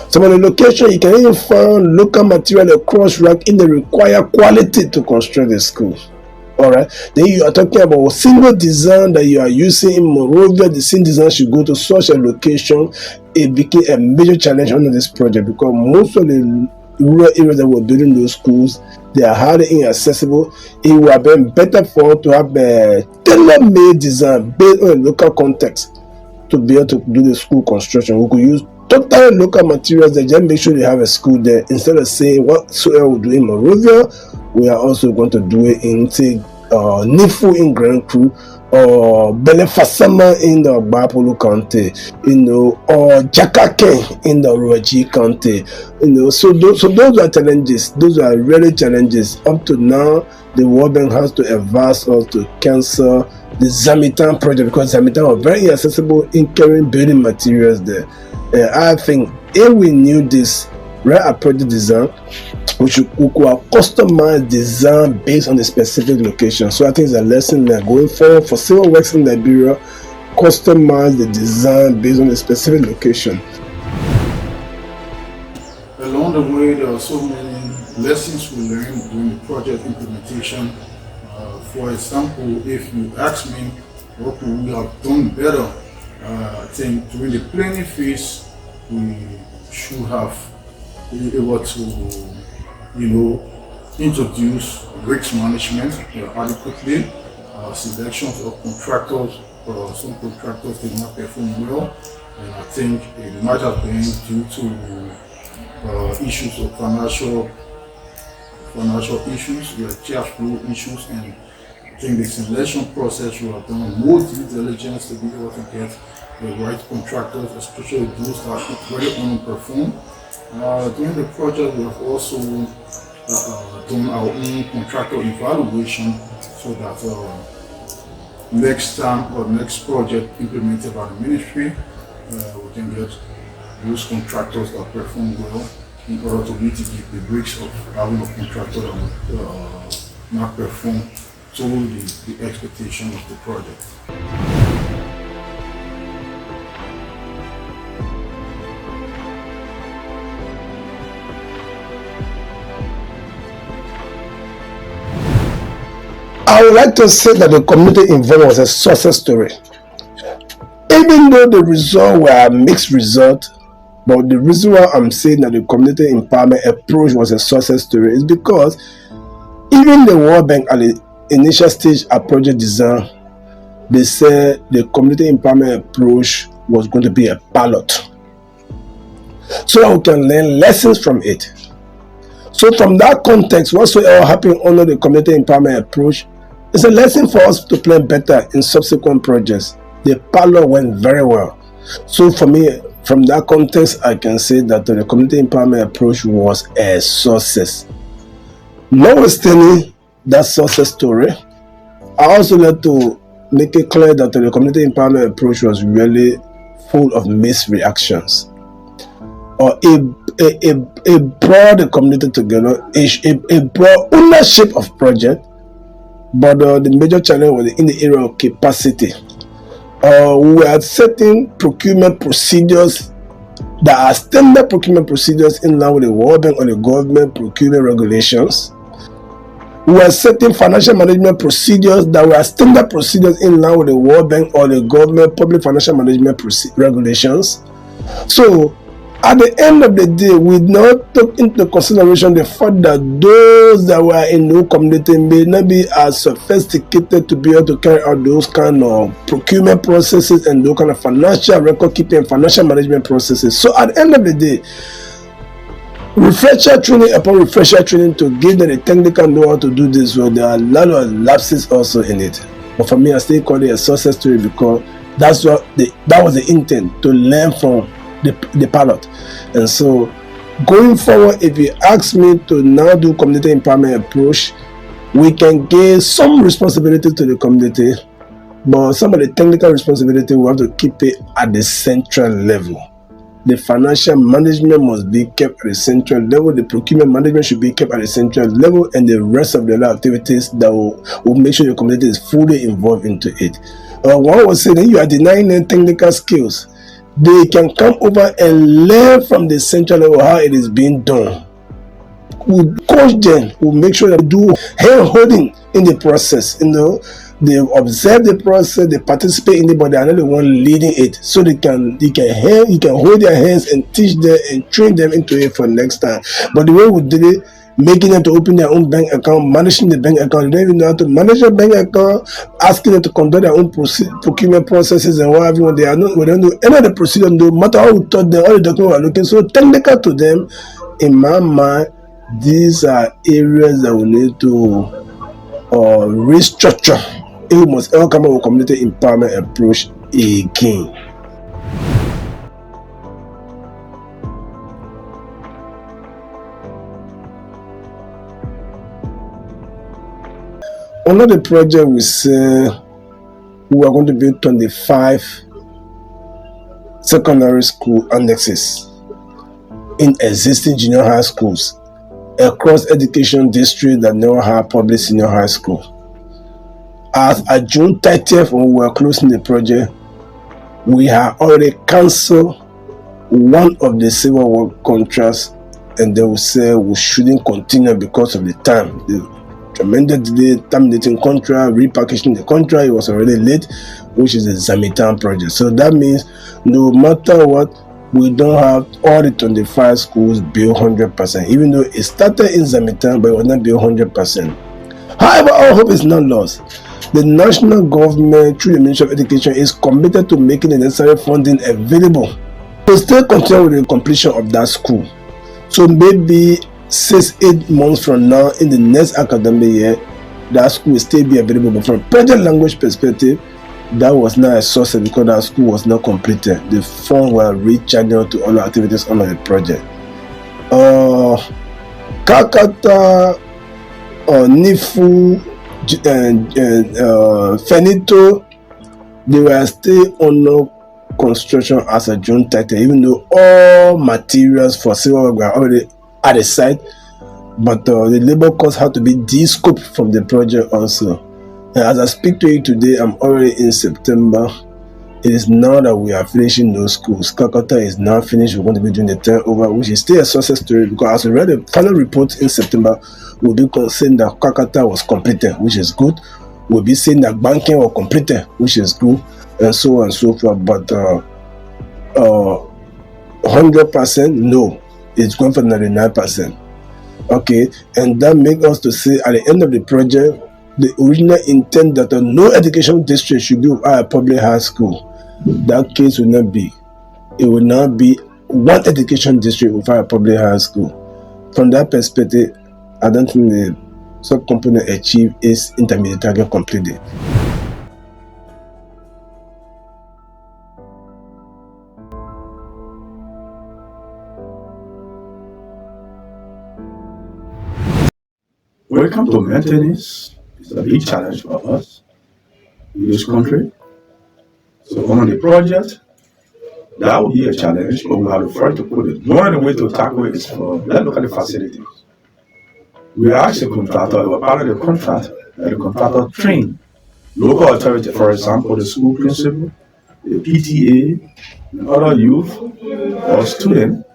Some of the location you can even find local material across rack in the required quality to construct the schools. Alright, then you are talking about a single design that you are using in Monrovia. The same design should go to such a location. It became a major challenge under this project because most of the rural areas that were building those schools, they are highly inaccessible. It would have been better for us to have a tailor-made design based on a local context to be able to do the school construction. We could use total local materials that just make sure they have a school there instead of saying whatsoever we do in Monrovia, we are also going to do it in Nifu in Grand Cru, or Belefasama in the Bapolo County, or Jakake in the Roji County, So those are challenges. Those are really challenges. Up to now, the World Bank has to advise us to cancel the Zamitan project because Zamitan was very inaccessible in carrying building materials there. I think if we knew this right at project design, we could have customized design based on the specific location. So I think it's a lesson that going forward for civil works in Liberia, customize the design based on the specific location. Along the way, there are so many lessons we learned during the project implementation. For example, if you ask me what could we have done better, I think during the planning phase, we should have been able to introduce risk management adequately, selections of contractors. Some contractors did not perform well, and I think it might have been due to issues of financial issues, cash flow issues, and I think the selection process should have done more due diligence to be able to get the right contractors, especially those that very underperform. During the project, we have also done our own contractor evaluation so that next time or next project implemented by the ministry, we can get those contractors that perform well in order to mitigate the risks of having a contractor that would not perform to the expectation of the project. I would like to say that the community involvement was a success story. Even though the results were a mixed result, but the reason why I'm saying that the community empowerment approach was a success story is because even the World Bank at the initial stage of project design, they said the community empowerment approach was going to be a pilot, so that we can learn lessons from it. So from that context, whatsoever happened under the community empowerment approach, it's a lesson for us to plan better in subsequent projects. The pilot went very well. So for me, from that context, I can say that the community empowerment approach was a success. Notwithstanding that success story, I also like to make it clear that the community empowerment approach was really full of mixed reactions. Or it brought the community together, it brought ownership of project, but the major challenge was in the area of capacity. We had certain procurement procedures that are standard procurement procedures in line with the World Bank or the government procurement regulations. We had certain financial management procedures that were standard procedures in line with the World Bank or the government public financial management regulations. So At the end of the day, we not took into consideration the fact that those that were in the community may not be as sophisticated to be able to carry out those kind of procurement processes and those kind of financial record keeping and financial management processes. So at the end of the day, refresher training upon refresher training to give them the technical know-how to do this well, there are a lot of lapses also in it. But for me, I still call it a success story because that was the intent, to learn from the pilot. And so going forward, if you ask me to now do community empowerment approach, we can give some responsibility to the community, but some of the technical responsibility we have to keep it at the central level. The financial management must be kept at the central level, the procurement management should be kept at the central level, and the rest of the other activities that will make sure the community is fully involved into it. One was saying you are denying them technical skills. They can come over and learn from the central level how it is being done. We coach them, we make sure that they do hand holding in the process. They observe the process, they participate in it, but they are not the one leading it. So you can hold their hands and teach them and train them into it for next time. But the way we did it, making them to open their own bank account, managing the bank account, they don't even know how to manage a bank account, asking them to conduct their own procurement processes and what have you. We don't know any of the procedure, no matter how we taught them, all the documents are looking so technical to them. In my mind, these are areas that we need to restructure. It must all come up with community empowerment approach again. Under the project, we say we are going to build 25 secondary school annexes in existing junior high schools across education districts that never have public senior high school. As at June 30th, when we were closing the project, we have already cancelled one of the civil work contracts, and they will say we shouldn't continue because of the time. The tremendous delay, terminating contract, repackaging the contract, it was already late, which is the Zamitan project. So that means no matter what, we don't have all the 25 schools built 100%, even though it started in Zamitan, but it was not built 100%. However, our hope is not lost. The national government, through the Ministry of Education, is committed to making the necessary funding available to still continue with the completion of that school. So maybe 6-8 months from now, in the next academic year, that school will still be available. But from project language perspective, that was not a success because that school was not completed. The funds were rechanneled to all the activities under the project. Kakata, Nifu, Fenito, they were still under construction as of June 30, even though all materials for civil work were already at the site, but the labor costs had to be de-scoped from the project also. And as I speak to you today, I'm already in September. It is now that we are finishing those schools. Kakata is now finished. We're going to be doing the turnover, which is still a success story because as we read the final report in September, we'll be saying that Kakata was completed, which is good. We'll be saying that banking was completed, which is good, and so on and so forth. But 100% no, it's going for 99%. Okay, and that makes us to say at the end of the project, the original intent that no education district should be without a public high school. That case will not be. It will not be one education district without a public high school. From that perspective, I don't think the subcomponent achieved its intermediate target completely. When it comes to maintenance, it's a big challenge for us in this country. So on the project, that will be a challenge, but we have to try to put it. One of the ways to tackle it is let's look at the facilities. We asked the contractor, we part of the contract, that the contractor train local authority, for example, the school principal, the PTA, and other youth or students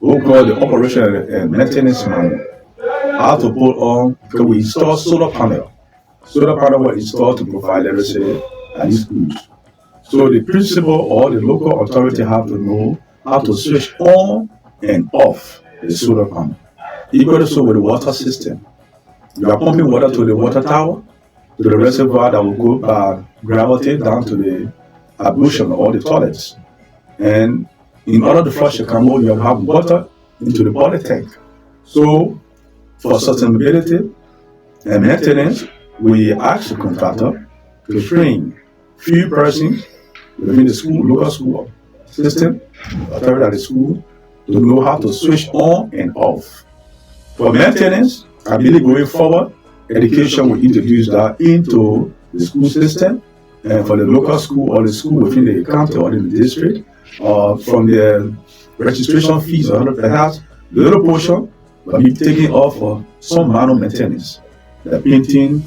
who got the operation and maintenance manual. How to put on, because we install solar panel. Solar panel were installed to provide electricity at these schools. So the principal or the local authority have to know how to switch on and off the solar panel. Equally so with the water system. You are pumping water to the water tower, to the reservoir that will go by gravity down to the ablution or the toilets. And in order to flush a camel, you have water into the body tank. So for sustainability and maintenance, we ask the contractor to train few persons within the school, local school system, authority at the school, to know how to switch on and off. For maintenance, I believe going forward, education will introduce that into the school system, and for the local school or the school within the county or in the district, from the registration fees or perhaps the little portion will be taken off for some minor maintenance. The painting,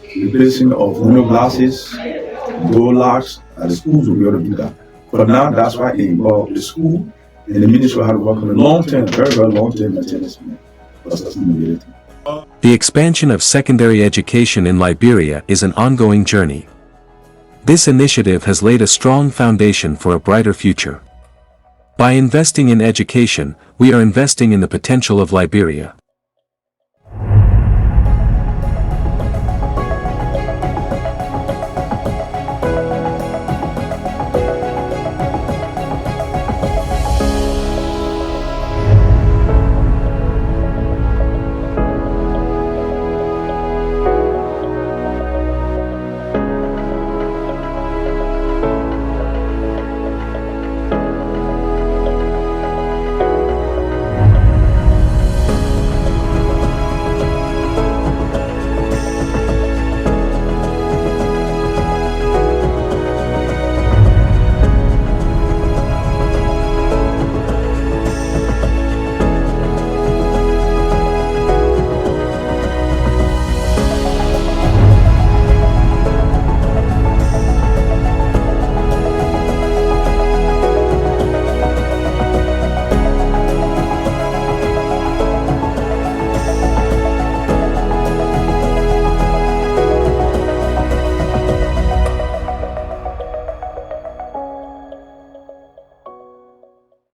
replacing of window glasses, door locks, and the schools will be able to do that. For now, that's why it involves the school and the ministry have to work on a long-term, very, very long-term maintenance for sustainability. The expansion of secondary education in Liberia is an ongoing journey. This initiative has laid a strong foundation for a brighter future. By investing in education, we are investing in the potential of Liberia.